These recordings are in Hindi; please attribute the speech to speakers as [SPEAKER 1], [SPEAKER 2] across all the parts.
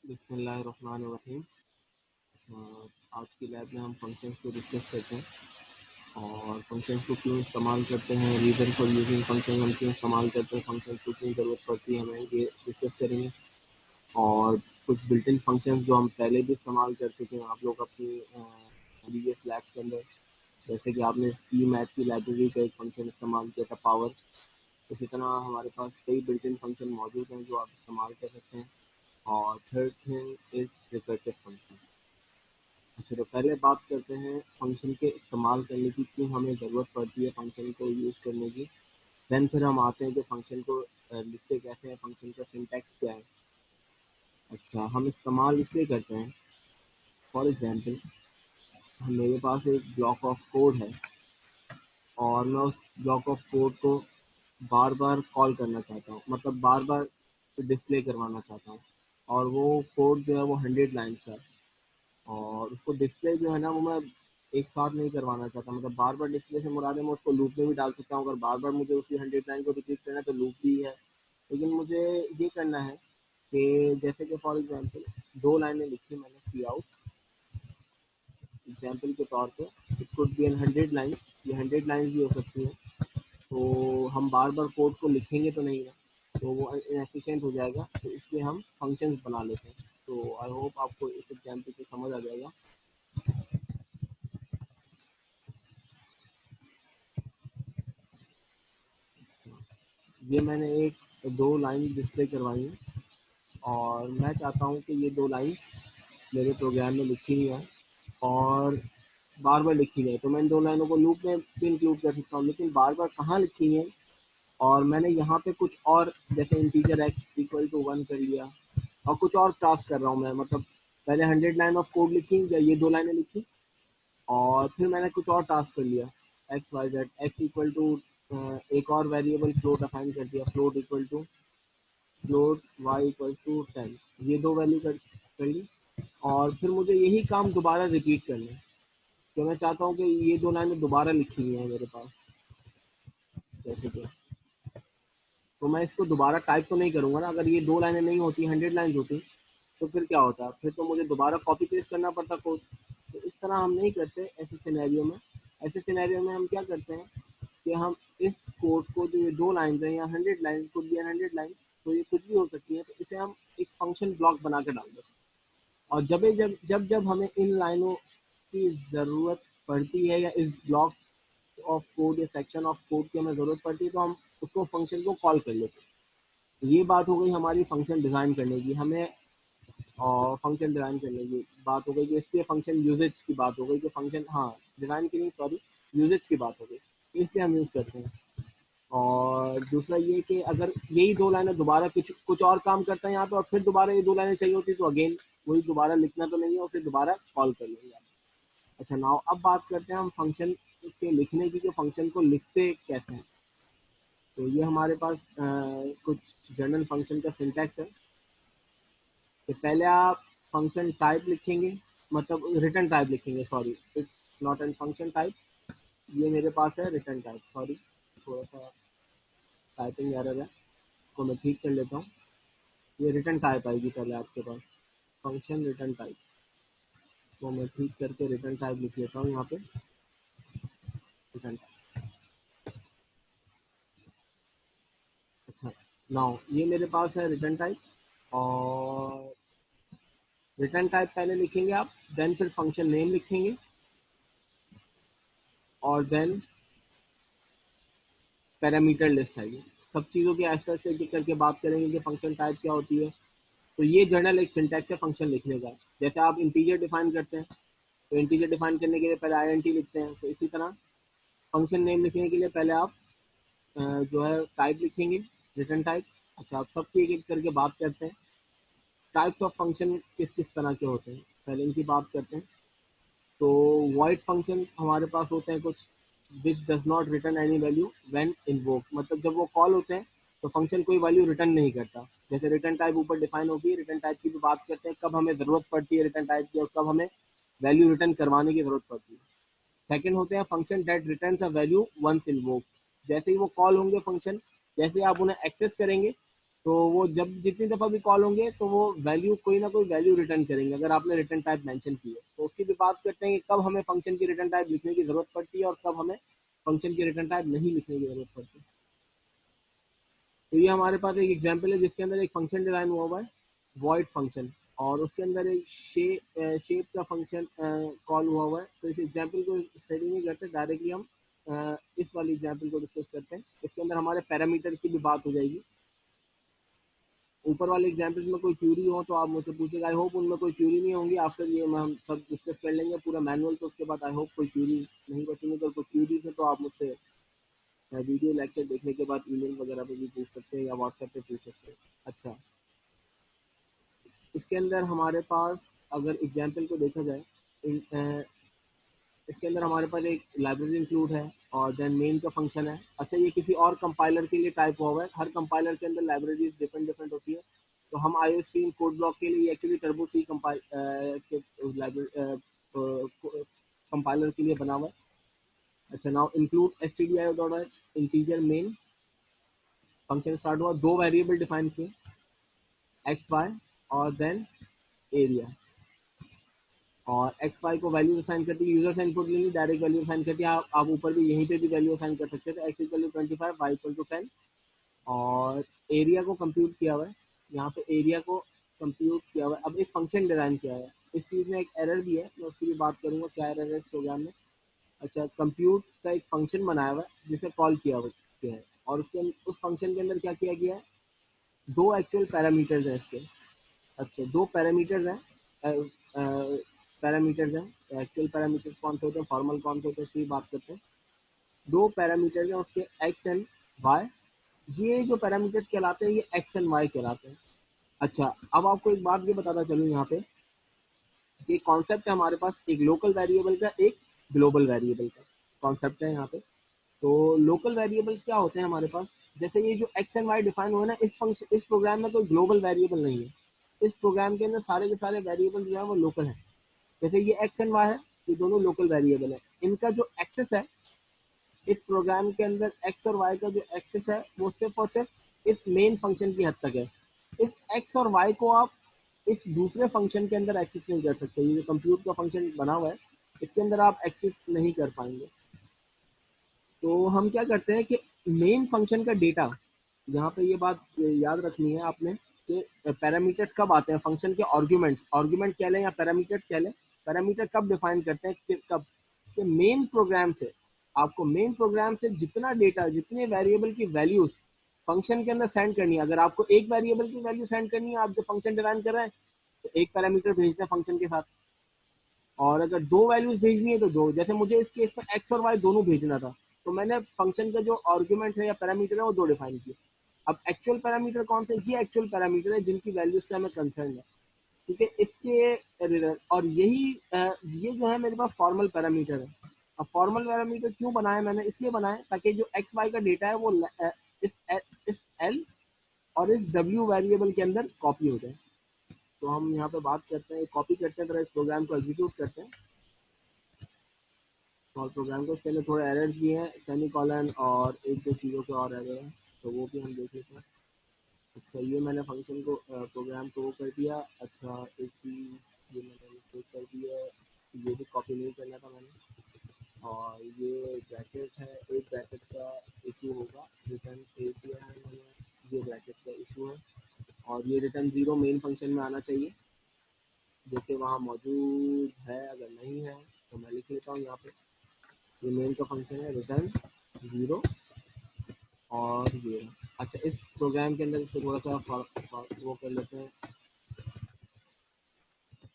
[SPEAKER 1] बिस्मिल्लाहिर्रहमानिर्रहीम। आज की लैब में हम फंक्शंस को डिस्कस करते हैं और फंक्शंस को क्यों इस्तेमाल करते हैं, रीज़न फॉर यूजिंग फंक्शन हम क्यों इस्तेमाल करते हैं, फंक्शंस को क्यों ज़रूरत पड़ती है, हमें ये डिस्कस करेंगे। और कुछ बिल्ट इन फंक्शंस जो हम पहले भी इस्तेमाल कर चुके हैं आप लोग अपनी प्रीवियस लैब्स के अंदर, जैसे कि आपने सी मैथ की लाइब्रेरी का एक फंक्शन इस्तेमाल किया था पावर। इसी तरह हमारे पास कई बिल्ट इन फंक्शन मौजूद हैं जो आप इस्तेमाल कर सकते हैं। और third thing is recursive function. अच्छा, तो पहले बात करते हैं फंक्शन के इस्तेमाल करने की, क्यों हमें ज़रूरत पड़ती है फंक्शन को यूज़ करने की। देन फिर हम आते हैं कि फंक्शन को लिखते कैसे हैं, फंक्शन का सिंटैक्स क्या है। अच्छा, हम इस्तेमाल इसलिए करते हैं, फॉर एग्जांपल मेरे पास एक ब्लॉक ऑफ कोड है और मैं उस ब्लॉक ऑफ कोड को बार बार कॉल करना चाहता हूँ, मतलब बार बार डिस्प्ले करवाना चाहता हूँ। और वो कोड जो है वो 100 लाइन्स का है और उसको डिस्प्ले जो है ना वो मैं एक साथ नहीं करवाना चाहता, मतलब बार बार डिस्प्ले से मुराद है मैं उसको लूप में भी डाल सकता हूँ। अगर बार बार मुझे उसी 100 लाइन को रिपीट करना है तो लूप भी है, लेकिन मुझे ये करना है कि जैसे कि फॉर एग्जांपल 2 लाइनें लिखी मैंने सी आउट एग्जांपल के तौर पे, it could be an 100 line, ये 100 लाइन भी हो सकती है। तो हम बार बार कोड को लिखेंगे तो नहीं ना, तो वो इनएफिशिएंट हो जाएगा, तो इसलिए हम फंक्शंस बना लेते हैं। तो आई होप आपको इस एग्जांपल से समझ आ जाएगा। ये मैंने एक 2 लाइन डिस्प्ले करवाई है और मैं चाहता हूँ कि ये 2 लाइन मेरे प्रोग्राम में लिखी हुई है और बार बार लिखी गई, तो मैं इन 2 लाइनों को लूप में भी इंक्लूड कर सकता हूँ, लेकिन बार बार कहाँ लिखी है। और मैंने यहाँ पे कुछ और जैसे इंटीजर एक्स इक्वल टू 1 कर लिया और कुछ और टास्क कर रहा हूँ मैं, मतलब पहले 100 लाइन ऑफ कोड लिखी या ये 2 लाइनें लिखी और फिर मैंने कुछ और टास्क कर लिया, x y z x equal to एक और वेरिएबल फ्लोट असाइन कर दिया, float equal to float y equal to 10, ये 2 वैल्यू कर ली। और फिर मुझे यही काम दोबारा रिपीट करना है, तो मैं चाहता हूँ कि ये 2 लाइनें दोबारा लिखी हुई हैं मेरे पास, जैसे कि तो मैं इसको दोबारा टाइप तो नहीं करूँगा ना। अगर ये 2 लाइनें नहीं होती, 100 लाइन होती, तो फिर क्या होता, फिर तो मुझे दोबारा कॉपी पेस्ट करना पड़ता कोड। तो इस तरह हम नहीं करते ऐसे सिनेरियो में। ऐसे सिनेरियो में हम क्या करते हैं कि हम इस कोड को, जो ये 2 लाइन है या 100 लाइन, कुछ भी 100 लाइन, तो ये कुछ भी हो सकती है, तो इसे हम एक फंक्शन ब्लॉक बना के डाल देते हैं। और जब हमें इन लाइनों की ज़रूरत पड़ती है या इस ब्लॉक ऑफ कोड या सेक्शन ऑफ कोड की हमें ज़रूरत पड़ती है, तो हम उसको फंक्शन को कॉल कर लेते हैं। ये बात हो गई हमारी फंक्शन डिज़ाइन करने की, हमें और फंक्शन डिज़ाइन करने की बात हो गई कि इसलिए फंक्शन यूजेज की बात हो गई कि फंक्शन, हाँ डिज़ाइन की नहीं, सॉरी, यूजेज की बात हो गई, इसलिए हम यूज़ करते हैं। और दूसरा ये कि अगर यही 2 लाइनें दोबारा कुछ कुछ और काम करते हैं यहाँ पे और फिर दोबारा ये 2 लाइनें चाहिए होती, तो अगेन वही दोबारा लिखना तो नहीं है और फिर दोबारा कॉल कर लेंगे। अच्छा, नाउ अब बात करते हैं हम फंक्शन के लिखने की, कि फंक्शन को लिखते कैसे हैं। तो ये हमारे पास कुछ जनरल फंक्शन का सिंटैक्स है कि पहले आप फंक्शन टाइप लिखेंगे, मतलब रिटर्न टाइप लिखेंगे, sorry it's not an function type, ये मेरे पास है रिटर्न टाइप, सॉरी थोड़ा सा टाइपिंग एरर है, तो मैं ठीक कर लेता हूँ। ये रिटर्न टाइप आएगी पहले आपके पास, फंक्शन रिटर्न टाइप, तो मैं ठीक करके रिटर्न टाइप लिख लेता हूँ यहाँ पे, रिटर्न टाइप। अच्छा, नाउ ये मेरे पास है रिटर्न टाइप, और रिटर्न टाइप पहले लिखेंगे आप, देन फिर फंक्शन नेम लिखेंगे, और देन पैरामीटर लिस्ट है। ये सब चीज़ों की ऐसे से करके बात करेंगे कि फंक्शन टाइप क्या होती है। तो ये जनरल एक सिंटैक्स है फंक्शन लिखने का। जैसे आप इंटीजर डिफाइन करते हैं, तो इंटीजर डिफाइन करने के लिए पहले आईएनटी लिखते हैं, तो इसी तरह फंक्शन नेम लिखने के लिए पहले आप जो है टाइप लिखेंगे, रिटर्न टाइप। अच्छा, आप सबकी एक एक करके बात करते हैं। टाइप्स ऑफ फंक्शन किस किस तरह के होते हैं, पहले इनकी बात करते हैं। तो वॉइड फंक्शन हमारे पास होते हैं कुछ, which does not return any value when invoke, मतलब जब वो कॉल होते हैं तो फंक्शन कोई वैल्यू रिटर्न नहीं करता। जैसे रिटर्न टाइप ऊपर डिफाइन होगी, रिटर्न टाइप की भी बात करते हैं, कब हमें ज़रूरत पड़ती है रिटर्न टाइप की और कब हमें वैल्यू रिटर्न करवाने की ज़रूरत पड़ती है। सेकंड होते हैं function that returns a value once invoke, जैसे ही वो कॉल होंगे फंक्शन, जैसे ही आप उन्हें एक्सेस करेंगे तो वो जब जितनी दफ़ा भी कॉल होंगे तो वो वैल्यू कोई ना कोई वैल्यू रिटर्न करेंगे अगर आपने रिटर्न टाइप मेंशन की है। तो उसकी भी बात करते हैं कि कब हमें फंक्शन की रिटर्न टाइप लिखने की ज़रूरत पड़ती है और कब हमें फंक्शन की रिटर्न टाइप नहीं लिखने की ज़रूरत पड़ती है। तो ये हमारे पास एक एग्जांपल है जिसके अंदर एक फंक्शन डिज़ाइन हुआ है, वॉइड फंक्शन, और उसके अंदर एक शेप का फंक्शन कॉल हुआ है। तो इस एग्जांपल को स्टडी नहीं करते, डायरेक्टली हम इस वाली एग्जांपल को डिस्कस करते हैं। इसके अंदर हमारे पैरामीटर की भी बात हो जाएगी। ऊपर वाले एग्जाम्पल्स में कोई क्यूरी हो तो आप मुझसे पूछेगा। आई होप उनमें कोई क्यूरी नहीं होंगी। आफ्टर ये हम सब डिस्कस कर लेंगे पूरा मैनुअल, तो उसके बाद आई होप कोई क्यूरी नहीं बचेंगे। तो कोई क्यूरी है तो आप मुझसे वीडियो लेक्चर देखने के बाद ईमेल वगैरह पे भी पूछ सकते हैं या व्हाट्सएप पे पूछ सकते हैं। अच्छा, इसके अंदर हमारे पास अगर एग्जाम्पल को देखा जाए, इसके अंदर हमारे पास एक लाइब्रेरी इंक्लूड है और देन मेन का फंक्शन है। अच्छा, ये किसी और कंपाइलर के लिए टाइप हुआ है। हर कंपाइलर के अंदर लाइब्रेरी डिफरेंट डिफरेंट होती है। तो हम iOS कोड ब्लॉक के लिए एक्चुअली टर्बो सी कंपाइलर के लिए बना हुआ है। अच्छा, now include stdio.h integer main function start हुआ, दो वेरिएबल डिफाइन किए, एक्स वाई और देन एरिया। और एक्स वाई को वैल्यू असाइन करती है, यूजर से इनपुट लेंगे, डायरेक्ट वैल्यू असाइन करती है। आप ऊपर भी यहीं पे भी वैल्यू असाइन कर सकते थे, x equal to 25, y equal to 10। और एरिया को कंप्यूट किया हुआ है, यहाँ पे एरिया को कंप्यूट किया हुआ है। अब एक फंक्शन डिजाइन किया है, इस चीज़ में एक एरर भी है, मैं उसकी भी बात करूँगा क्या एरर है इस प्रोग्राम में। अच्छा, कंप्यूट का एक फंक्शन बनाया हुआ है जिसे कॉल किया गया है, और उसके उस फंक्शन के अंदर क्या किया गया है, दो एक्चुअल पैरामीटर्स हैं इसके। अच्छा, दो पैरामीटर्स हैं, पैरामीटर्स हैं। एक्चुअल पैरामीटर्स कौन से होते हैं, फॉर्मल कौन से होते हैं, इसकी बात करते हैं। दो पैरामीटर्स हैं उसके, एक्स एंड वाई। ये जो पैरामीटर्स कहलाते हैं ये एक्स एंड वाई कहलाते हैं। अच्छा, अब आपको एक बात ये बताता चलूँ यहाँ पे, ये कॉन्सेप्ट है हमारे पास एक लोकल वेरिएबल का, एक ग्लोबल वेरिएबल का कॉन्सेप्ट है यहाँ पे। तो लोकल वेरिएबल्स क्या होते हैं हमारे पास, जैसे ये जो एक्स एंड वाई डिफाइन हुआ है ना, इस प्रोग्राम में कोई ग्लोबल वेरिएबल नहीं है। इस प्रोग्राम के अंदर सारे के सारे वेरिएबल जो है वो लोकल है। जैसे ये एक्स एंड वाई है, ये दोनों लोकल वेरिएबल है। इनका जो एक्सेस है इस प्रोग्राम के अंदर, एक्स और वाई का जो एक्सेस है वो सिर्फ और सिर्फ इस मेन फंक्शन की हद तक है। इस एक्स और वाई को आप इस दूसरे फंक्शन के अंदर एक्सेस नहीं कर सकते। ये जो कंप्यूट का फंक्शन बना हुआ है इसके अंदर आप एक्सेस नहीं कर पाएंगे। तो हम क्या करते हैं कि मेन फंक्शन का डेटा, यहाँ पे ये बात याद रखनी है आपने कि पैरामीटर्स कब आते हैं, फंक्शन के आर्गुमेंट्स, आर्गुमेंट कह लें या पैरामीटर्स कह लें, पैरामीटर कब डिफाइन करते हैं कि कब, कि मेन प्रोग्राम से आपको मेन प्रोग्राम से जितना डेटा, जितने वेरिएबल की वैल्यूज फंक्शन के अंदर सेंड करनी है। अगर आपको एक वेरिएबल की वैल्यू सेंड करनी है, आप जो फंक्शन डिफाइन कर रहे हैं, तो एक पैरामीटर भेजना है फंक्शन के साथ। और अगर दो वैल्यूज भेजनी है तो दो, जैसे मुझे इस केस में एक्स और वाई दोनों भेजना था, तो मैंने फंक्शन का जो आर्गुमेंट है या पैरामीटर है वो दो डिफाइन किए। अब एक्चुअल पैरामीटर कौन से, ये एक्चुअल पैरामीटर है जिनकी वैल्यूज से हमें कंसर्न है, ठीक है। इसके और यही ये जो है मेरे पास फॉर्मल पैरामीटर है। अब फॉर्मल पैरामीटर क्यों बनाया मैंने, इसलिए बनाया ताकि जो एक्स वाई का डेटा है वो इस एल और इस डब्ल्यू वेरिएबल के अंदर कॉपी हो जाए। तो हम यहाँ पे बात करते हैं, कॉपी करते हैं, तरह इस प्रोग्राम को एग्जीक्यूट करते हैं। और प्रोग्राम को इसके अंदर थोड़े एरर्स भी हैं, सेमी कॉलन और एक दो चीज़ों के और एरर हैं, तो वो भी हम देख लेते हैं। अच्छा, ये मैंने फंक्शन को प्रोग्राम को वो कर दिया। अच्छा, एक चीज़ ये मैंने मिस्टेक कर दी है, ये भी कॉपी नहीं करना था मैंने। और ये ब्रैकेट है, एक ब्रैकेट का इशू होगा, रिटर्न ए किया है मैंने, ये ब्रैकेट का इशू है। और ये रिटर्न ज़ीरो मेन फंक्शन में आना चाहिए, जो कि वहाँ मौजूद है। अगर नहीं है तो मैं लिख लेता हूँ यहाँ पे, ये मेन का फंक्शन है, रिटर्न ज़ीरो और ये। अच्छा, इस प्रोग्राम के अंदर इसको थोड़ा सा वो कर लेते हैं,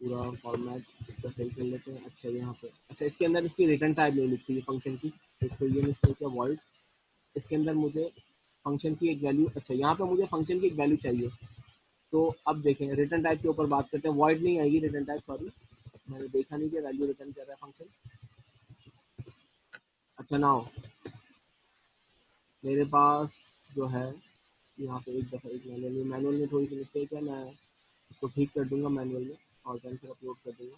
[SPEAKER 1] पूरा फॉर्मेट इसका सही कर लेते हैं। अच्छा, यहाँ पे अच्छा इसके अंदर इसकी रिटर्न टाइप नहीं लिखती है फंक्शन की, इसको ये मिस्टेक है, वॉइड। इसके अंदर मुझे फंक्शन की एक वैल्यू, अच्छा यहाँ पे मुझे फंक्शन की एक वैल्यू चाहिए। तो अब देखें, रिटर्न टाइप के ऊपर बात करते हैं। वॉइड नहीं आएगी रिटर्न टाइप, सॉरी मैंने देखा नहीं कि वैल्यू रिटर्न कर रहा है फंक्शन। अच्छा, नाउ मेरे पास जो है यहाँ पे एक दफ़ा एक मैनुअल में थोड़ी सी मिस्टेक है, मैं इसको ठीक कर दूंगा मैनुअल में और देन फिर अपलोड कर दूंगा।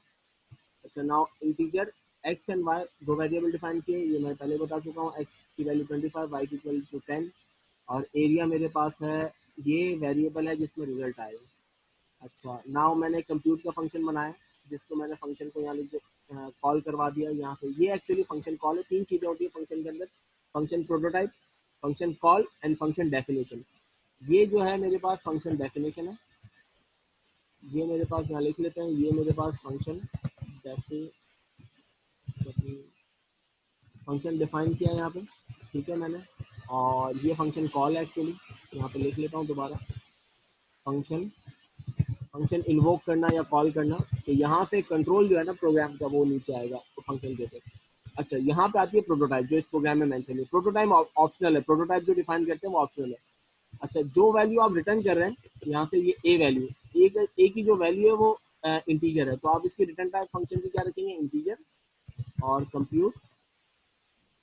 [SPEAKER 1] अच्छा, now integer x and y दो वेरिएबल डिफाइन किए, ये मैं पहले बता चुका हूँ। एक्स की वैल्यू 25, वाई की इक्वल टू 10। और एरिया मेरे पास है ये वेरिएबल है जिसमें रिजल्ट आएगा। अच्छा, नाउ मैंने कंप्यूट का फंक्शन बनाया, जिसको मैंने फंक्शन को यहाँ लिख कॉल करवा दिया यहाँ पे। ये एक्चुअली फंक्शन कॉल है। तीन चीज़ें होती है फंक्शन के अंदर, function prototype, function call and function definition. ये जो है मेरे पास फंक्शन डेफिनेशन है, ये मेरे पास यहाँ लिख लेते हैं, ये मेरे पास फंक्शन फंक्शन डिफाइन किया है यहाँ पे, ठीक है मैंने। और ये फंक्शन कॉल है एक्चुअली, यहाँ पे लिख लेता हूँ दोबारा, फंक्शन फंक्शन इन्वोक करना या कॉल करना। तो यहाँ से कंट्रोल जो है ना प्रोग्राम का वो नीचे आएगा तो फंक्शन के थे। अच्छा, यहाँ पे आती है प्रोटोटाइप, जो इस प्रोग्राम में मेंशन है। प्रोटोटाइप ऑप्शनल है, प्रोटोटाइप जो डिफाइन करते हैं वो ऑप्शनल है। अच्छा, जो वैल्यू आप रिटर्न कर रहे हैं यहाँ पे, ये ए वैल्यू, ए की जो वैल्यू है वो इंटीजर है, तो आप इसकी रिटर्न टाइप फंक्शन की क्या रखेंगे, इंटीजर। और कंप्यूट,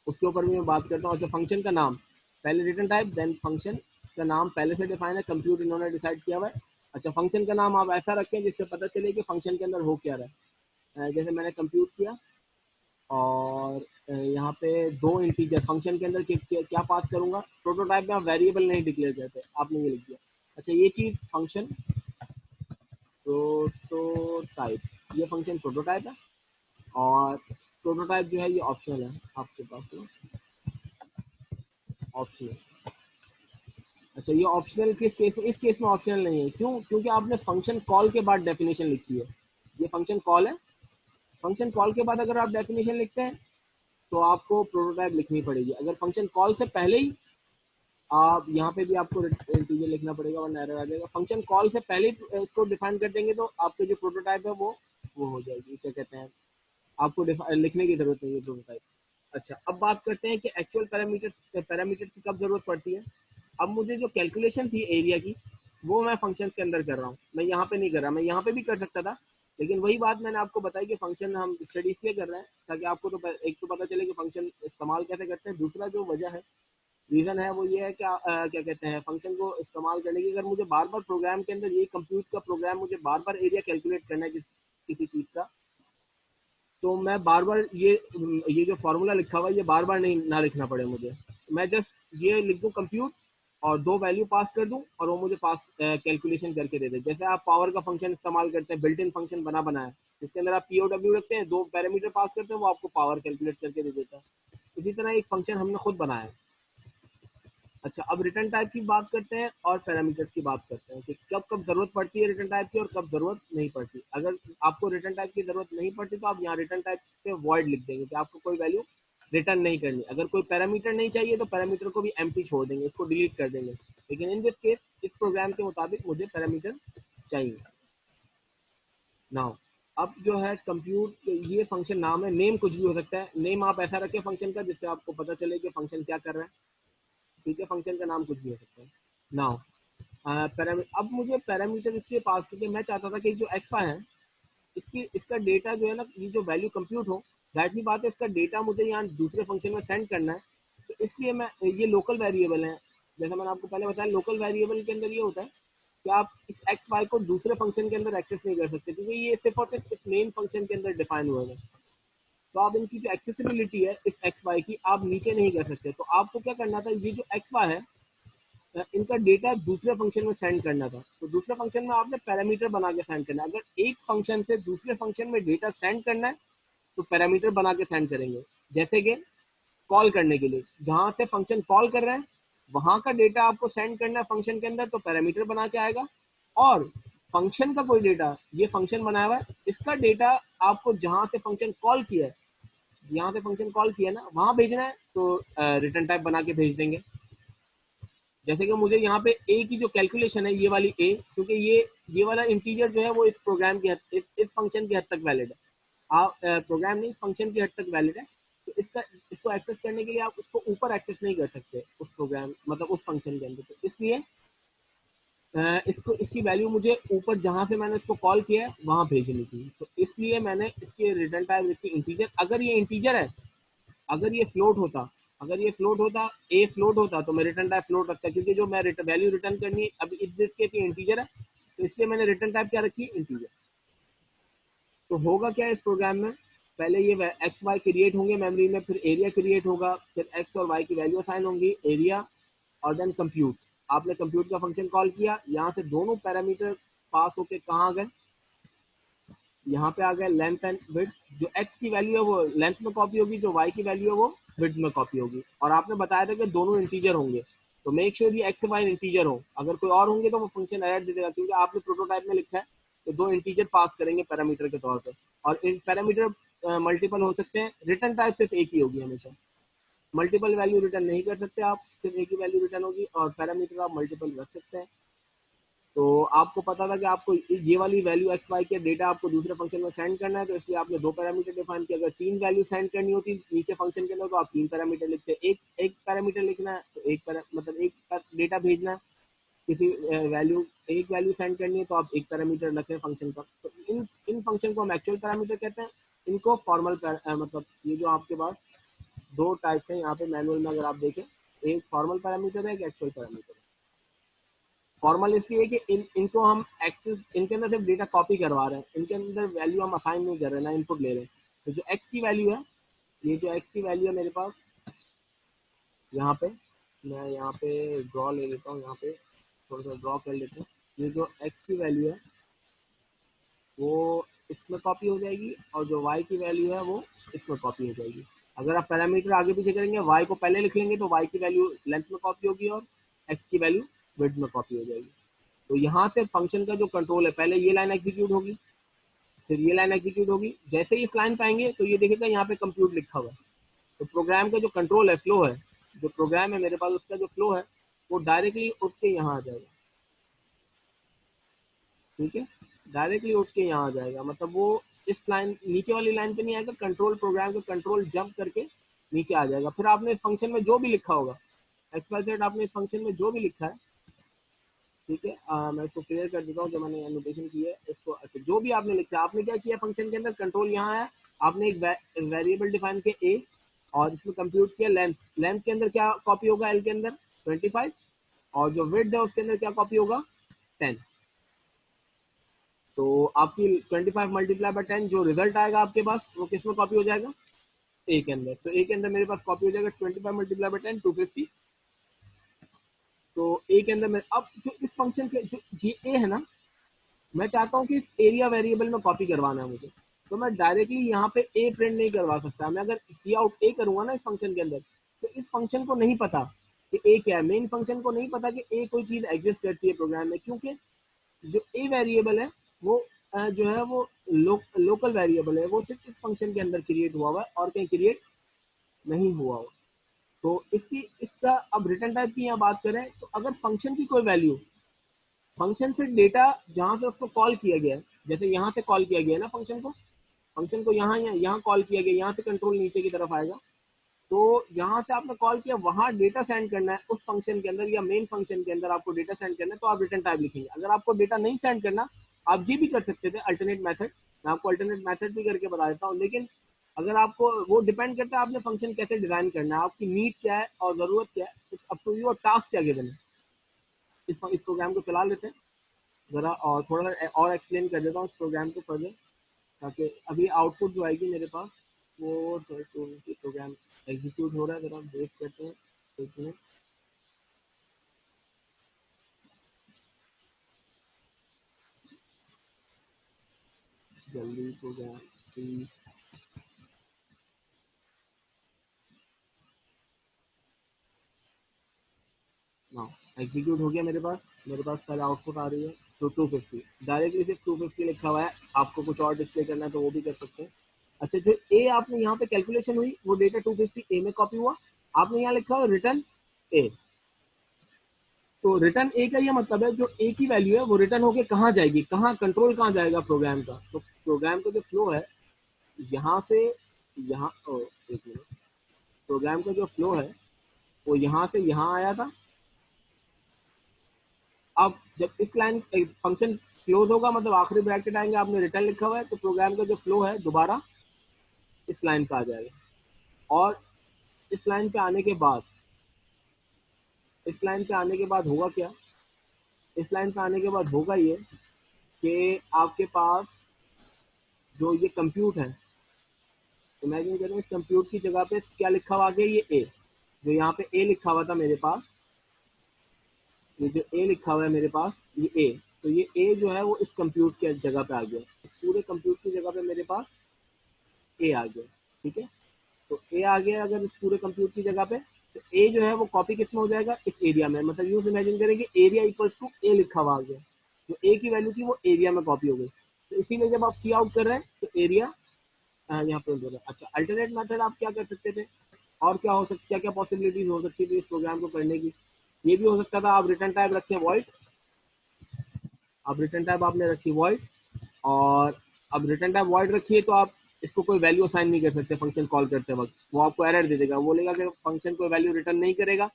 [SPEAKER 1] उसके ऊपर भी मैं बात करता हूँ। अच्छा, फंक्शन का नाम, पहले रिटर्न टाइप देन फंक्शन का नाम पहले से डिफाइन है, कंप्यूट इन्होंने डिसाइड किया हुआ है। अच्छा, फंक्शन का नाम आप ऐसा रखें जिससे पता चले कि फंक्शन के अंदर हो क्या रहा है। जैसे मैंने कंप्यूट किया, और यहाँ पे दो इंटीजर फंक्शन के अंदर क्या पास करूंगा। प्रोटोटाइप में आप वेरिएबल नहीं डिक्लेयर करते, आपने ये लिख दिया। अच्छा, ये चीज फंक्शन प्रोटोटाइप, ये फंक्शन प्रोटोटाइप है। और प्रोटोटाइप जो है ये ऑप्शनल है आपके पास ना, ऑप्शनल। अच्छा, ये ऑप्शनल किस केस में, इस केस में ऑप्शनल नहीं है, क्यों, क्योंकि आपने फंक्शन कॉल के बाद डेफिनेशन लिखी है। ये फंक्शन कॉल है, फंक्शन कॉल के बाद अगर आप डेफिनेशन लिखते हैं तो आपको प्रोटोटाइप लिखनी पड़ेगी। अगर फंक्शन कॉल से पहले ही आप यहाँ पे भी आपको इंटीजर लिखना पड़ेगा वरना एरर आ जाएगा। फंक्शन कॉल से पहले ही इसको डिफाइन कर देंगे तो आपके जो प्रोटोटाइप है वो हो जाएगी, क्या कहते हैं, आपको लिखने की जरूरत नहीं है प्रोटोटाइप। अच्छा, अब बात करते हैं कि एक्चुअल पैरामीटर्स पैरामीटर्स की कब जरूरत पड़ती है। अब मुझे जो कैलकुलेशन थी एरिया की, वो मैं फंक्शंस के अंदर कर रहा हूँ, मैं यहाँ पे नहीं कर रहा। मैं यहाँ पे भी कर सकता था, लेकिन वही बात मैंने आपको बताई कि फंक्शन हम स्टडी इसलिए कर रहे हैं ताकि आपको तो एक तो पता चले कि फंक्शन इस्तेमाल कैसे करते हैं, दूसरा जो वजह है, रीज़न है, वो ये है कि क्या कहते हैं, फंक्शन को इस्तेमाल करने की, अगर मुझे बार बार प्रोग्राम के अंदर ये कंप्यूट का प्रोग्राम मुझे बार बार एरिया कैलकुलेट करना है किसी चीज़ का, तो मैं बार बार ये जो फार्मूला लिखा हुआ है ये बार बार नहीं ना लिखना पड़े मुझे। मैं जस्ट ये लिख दूँ कंप्यूट और दो वैल्यू पास कर दूँ और वो मुझे पास कैलकुलेशन करके दे दे। जैसे आप पावर का फंक्शन इस्तेमाल करते हैं, बिल्ट इन फंक्शन बना है, जिसके अंदर आप पी ओ डब्ल्यू रखते हैं, दो पैरामीटर पास करते हैं, वो आपको पावर कैलकुलेट करके दे देता है। इसी तरह एक फंक्शन हमने खुद बनाया है। अच्छा, अब रिटर्न टाइप की बात करते हैं और पैरामीटर्स की बात करते हैं कि कब कब जरूरत पड़ती है रिटर्न टाइप की और कब जरूरत नहीं पड़ती। अगर आपको रिटर्न टाइप की जरूरत नहीं पड़ती तो आप यहाँ रिटर्न टाइप पे वॉइड लिख देंगे कि आपको कोई वैल्यू रिटर्न नहीं करनी। अगर कोई पैरामीटर नहीं चाहिए तो पैरामीटर को भी एम्प्टी छोड़ देंगे, इसको डिलीट कर देंगे। लेकिन इन दिस केस इस प्रोग्राम के मुताबिक मुझे पैरामीटर चाहिए। नाउ, अब जो है कंप्यूट, ये फंक्शन नाम है, नेम कुछ भी हो सकता है। नेम आप ऐसा रखें फंक्शन का जिससे आपको पता चले कि फंक्शन क्या कर रहा है, ठीक है। फंक्शन का नाम कुछ भी हो सकता है। नाउ, अब मुझे पैरामीटर इसलिए पास करके मैं चाहता था कि जो एक्स वाई है इसका डेटा जो है ना, ये जो वैल्यू कंप्यूट हो, जाहिर सी बात है इसका डेटा मुझे यहाँ दूसरे फंक्शन में सेंड करना है। तो इसलिए मैं, ये लोकल वेरिएबल है, जैसा मैंने आपको पहले बताया, लोकल वेरिएबल के अंदर ये होता है कि आप इस एक्स वाई को दूसरे फंक्शन के अंदर एक्सेस नहीं कर सकते, क्योंकि ये सिर्फ और सिर्फ इस मेन फंक्शन के अंदर डिफाइन हुआ है। तो आप इनकी जो एक्सेसिबिलिटी है इस एक्स वाई की, आप नीचे नहीं कर सकते। तो आपको क्या करना था, ये जो एक्स वाई है इनका डेटा दूसरे फंक्शन में सेंड करना था। तो दूसरे फंक्शन में आपने पैरामीटर बना के सेंड करना है। अगर एक फंक्शन से दूसरे फंक्शन में डेटा सेंड करना है तो पैरामीटर बना के सेंड करेंगे। जैसे कि कॉल करने के लिए, जहां से फंक्शन कॉल कर रहे हैं वहां का डेटा आपको सेंड करना है फंक्शन के अंदर, तो पैरामीटर बना के आएगा। और फंक्शन का कोई डेटा, ये फंक्शन बनाया हुआ है, इसका डेटा आपको जहां से फंक्शन कॉल किया है, यहाँ से फंक्शन कॉल किया ना, वहां भेजना है तो रिटर्न टाइप बना के भेज देंगे। जैसे कि मुझे यहाँ पे ए की जो कैलकुलेशन है, ये वाली ए, क्योंकि ये वाला इंटीजर जो है वो इस प्रोग्राम की इस फंक्शन की हद तक वैलिड है। आप प्रोग्राम नहीं, इस फंक्शन की हद तक वैलिड है। तो इसको एक्सेस करने के लिए आप उसको ऊपर एक्सेस नहीं कर सकते उस प्रोग्राम, मतलब उस फंक्शन के अंदर। तो इसलिए इसको, इसकी वैल्यू मुझे ऊपर जहां से मैंने इसको कॉल किया है वहां भेजनी थी। तो इसलिए मैंने इसकी रिटर्न टाइप लिखी इंटीजर। अगर ये इंटीजर है, अगर ये फ्लोट होता, अगर ये फ्लोट होता, ए फ्लोट होता, तो मैं रिटर्न टाइप फ्लोट रखता, क्योंकि जो मैं वैल्यू रिटर्न करनी है अभी इस दिस के इंटीजर है, तो इसलिए मैंने रिटर्न टाइप क्या रखी है, इंटीजर। तो होगा क्या इस प्रोग्राम में, पहले ये एक्स वाई क्रिएट होंगे मेमोरी में, फिर एरिया क्रिएट होगा, फिर एक्स और वाई की वैल्यू असाइन होंगी, एरिया और देन कंप्यूट। आपने कंप्यूट का फंक्शन कॉल किया, यहाँ से दोनों पैरामीटर पास होके कहाँ आ गए, यहाँ पे आ गए लेंथ एंड विड्थ। जो x की वैल्यू है वो लेंथ में कॉपी होगी, जो y की वैल्यू है वो विड्थ में कॉपी होगी। और आपने बताया था कि दोनों इंटीजर होंगे, तो मेक श्योर ये x y इंटीजर हो। अगर कोई और होंगे तो वो फंक्शन एरर दे देगा, क्योंकि आपने प्रोटोटाइप में लिखा है तो दो इंटीजर पास करेंगे पैरामीटर के तौर पर। और इन पैरामीटर मल्टीपल हो सकते हैं, रिटर्न टाइप सिर्फ एक ही होगी हमेशा, मल्टीपल वैल्यू रिटर्न नहीं कर सकते आप, सिर्फ एक ही वैल्यू रिटर्न होगी। और पैरामीटर आप मल्टीपल रख सकते हैं। तो आपको पता था कि आपको ये वाली वैल्यू एक्स वाई के डेटा आपको दूसरे फंक्शन में सेंड करना है, तो इसलिए आपने दो पैरामीटर डिफाइन किया। अगर तीन वैल्यू सेंड करनी होती नीचे फंक्शन के अंदर तो आप तीन पैरामीटर लिखते हैं। एक पैरामीटर लिखना है तो मतलब एक डेटा भेजना है, किसी वैल्यू एक वैल्यू सेंड करनी है तो आप एक पैरामीटर रखें फंक्शन का। तो इन फंक्शन को हम एक्चुअल पैरामीटर कहते हैं, इनको फॉर्मल मतलब ये जो आपके पास दो टाइप्स हैं यहाँ पे मैनुअल में अगर आप देखें, एक फॉर्मल पैरामीटर है, एक एक्चुअल पैरामीटर है। फॉर्मल इसलिए कि इनको हम एक्सेस, इनके अंदर सिर्फ डेटा कॉपी करवा रहे हैं, इनके अंदर वैल्यू हम असाइन नहीं कर रहे, ना इनपुट ले रहे हैं। तो जो एक्स की वैल्यू है, ये जो एक्स की वैल्यू है मेरे पास यहाँ पे, मैं यहाँ पे ड्रॉ ले लेता हूँ, यहाँ पे थोड़ा सा ड्रॉ कर लेते हैं। ये जो एक्स की वैल्यू है वो इसमें कॉपी हो जाएगी, और जो वाई की वैल्यू है वो इसमें कॉपी हो जाएगी। अगर आप पैरामीटर आगे पीछे करेंगे, वाई को पहले लिख लेंगे तो वाई की वैल्यू लेंथ में कॉपी होगी और एक्स की वैल्यू विड्थ में कॉपी हो जाएगी। तो यहाँ से फंक्शन का जो कंट्रोल है, पहले ये लाइन एग्जीक्यूट होगी, फिर ये लाइन एग्जीक्यूट होगी। जैसे ही इस लाइन पे आएंगे तो ये देखेगा यहाँ पे कंप्यूट लिखा हुआ है। तो प्रोग्राम का जो कंट्रोल है, फ्लो है, जो प्रोग्राम है मेरे पास उसका जो फ्लो है वो डायरेक्टली उठ के यहाँ आ जाएगा। ठीक है, डायरेक्टली उठ के यहाँ आ जाएगा, मतलब वो इस लाइन नीचे वाली लाइन पे नहीं आएगा, कंट्रोल प्रोग्राम का कंट्रोल जंप करके नीचे आ जाएगा। फिर आपने इस फंक्शन में जो भी लिखा होगा, एक्स वाई जेड आपने इस फंक्शन में जो भी लिखा है, ठीक है, मैं इसको क्लियर कर देता हूँ जो मैंने एनोटेशन की है इसको। अच्छा, जो भी आपने लिखा है, आपने क्या किया फंक्शन के अंदर, कंट्रोल यहाँ है, आपने एक वेरिएबल डिफाइन किया ए, और इसमें कंप्यूट किया लेंथ। लेंथ के अंदर क्या कॉपी होगा, एल के अंदर 25, और जो विड्थ है उसके अंदर क्या कॉपी होगा, 10। तो आपकी 25 मल्टीप्लाई बाय 10 जो रिजल्ट आएगा आपके पास वो किस में कॉपी हो जाएगा, ए के अंदर। तो ए के अंदर मेरे पास कॉपी हो जाएगा 25 मल्टीप्लाई बाय 10 250। तो ए के अंदर में अब जो इस फंक्शन के जो जी ए है ना, मैं चाहता हूँ कि इस एरिया वेरिएबल में कॉपी करवाना है मुझे, तो मैं डायरेक्टली यहाँ पे ए प्रिंट नहीं करवा सकता। मैं अगर सी आउट ए करूंगा ना इस फंक्शन के अंदर, तो इस फंक्शन को नहीं पता कि ए क्या है, मेन फंक्शन को नहीं पता कि ए कोई चीज़ एग्जिस्ट करती है प्रोग्राम में, क्योंकि जो ए वेरिएबल है वो जो है वो लोकल वेरिएबल है, वो सिर्फ इस फंक्शन के अंदर क्रिएट हुआ हुआ है और कहीं क्रिएट नहीं हुआ हुआ। तो इसका अब रिटर्न टाइप की यहाँ बात करें, तो अगर फंक्शन की कोई वैल्यू, फंक्शन से डेटा जहाँ से उसको कॉल किया गया है, जैसे यहाँ से कॉल किया गया है ना फंक्शन को यहाँ कॉल किया गया, यहाँ से कंट्रोल नीचे की तरफ आएगा। तो जहाँ से आपने कॉल किया वहाँ डेटा सेंड करना है उस फंक्शन के अंदर, या मेन फंक्शन के अंदर आपको डेटा सेंड करना है, तो आप रिटर्न टाइप लिखेंगे। अगर आपको डेटा नहीं सेंड करना, आप ये भी कर सकते थे अल्टरनेट मेथड, मैं आपको अल्टरनेट मेथड भी करके बता देता हूँ। लेकिन अगर आपको, वो डिपेंड करता है आपने फंक्शन कैसे डिजाइन करना है, आपकी नीड क्या है और जरूरत क्या है, इट्स अप टू यू, और टास्क क्या गिवन है। इस प्रोग्राम को चला लेते हैं ज़रा, और थोड़ा सा और एक्सप्लेन कर देता हूँ इस प्रोग्राम को फर्दर, ताकि अभी आउटपुट जो आएगी मेरे पास वो प्रोग्राम एग्जीक्यूट हो रहा है। ज़रा वेट करते हैं एक मिनट। जल्दी प्रोग्राम की ना एग्जीक्यूट हो गया मेरे पास पहले आउटपुट आ रही है तो 250, डायरेक्टली सिर्फ 250 लिखा हुआ है। आपको कुछ और डिस्प्ले करना है तो वो भी कर सकते हैं। अच्छा, जो ए आपने यहाँ पे कैलकुलेशन हुई वो डेटा 250 ए में कॉपी हुआ, आपने यहाँ लिखा हुआ रिटर्न ए। तो रिटर्न ए का ये मतलब है जो ए की वैल्यू है वो रिटर्न होके कहाँ जाएगी, कहाँ कंट्रोल कहाँ जाएगा प्रोग्राम का। तो प्रोग्राम का जो फ्लो है यहाँ से यहाँ, एक मिनट, प्रोग्राम का जो फ्लो है वो यहाँ से यहाँ आया था। अब जब इस लाइन फंक्शन क्लोज होगा, मतलब आखिरी ब्रैकेट आएंगे, आपने रिटर्न लिखा हुआ है, तो प्रोग्राम का जो फ्लो है दोबारा इस लाइन पे आ जाएगा। और इस लाइन पे आने के बाद, इस लाइन पे आने के बाद होगा क्या, इस लाइन पे आने के बाद होगा ये कि आपके पास जो ये कंप्यूट है, इमेजिन करें इस कंप्यूट की जगह पे क्या लिखा हुआ आ गया, ये ए, जो यहाँ पे ए लिखा हुआ था मेरे पास, ये जो ए लिखा हुआ है मेरे पास, ये ए, तो ये ए जो है वो इस कंप्यूट के जगह पे आ गया, इस पूरे कंप्यूट की जगह पे मेरे पास ए आ गया। ठीक है, तो ए आ गया अगर इस पूरे कंप्यूट की जगह पे, तो ए जो है वो कॉपी किस में हो जाएगा, इस एरिया में। मतलब यूज इमेजिन करें कि एरिया इक्वल्स टू ए लिखा हुआ आ गया, जो ए की वैल्यू थी वो एरिया में कॉपी हो गई। तो इसीलिए जब आप सी आउट कर रहे हैं तो एरिया यहाँ पे हो रहा है। अच्छा, अल्टरनेट मेथड आप क्या कर सकते थे, और क्या हो सकता, क्या क्या पॉसिबिलिटीज हो सकती थी इस प्रोग्राम को करने की। ये भी हो सकता था आप रिटर्न टाइप रखें वॉइड, अब रिटर्न टाइप आपने रखी वॉइड, और अब रिटर्न टाइप वॉइड रखिए तो आप इसको कोई वैल्यू असाइन नहीं कर सकते फंक्शन कॉल करते वक्त, वो आपको एरर दे देगा, बोलेगा कि फंक्शन कोई वैल्यू रिटर्न नहीं करेगा,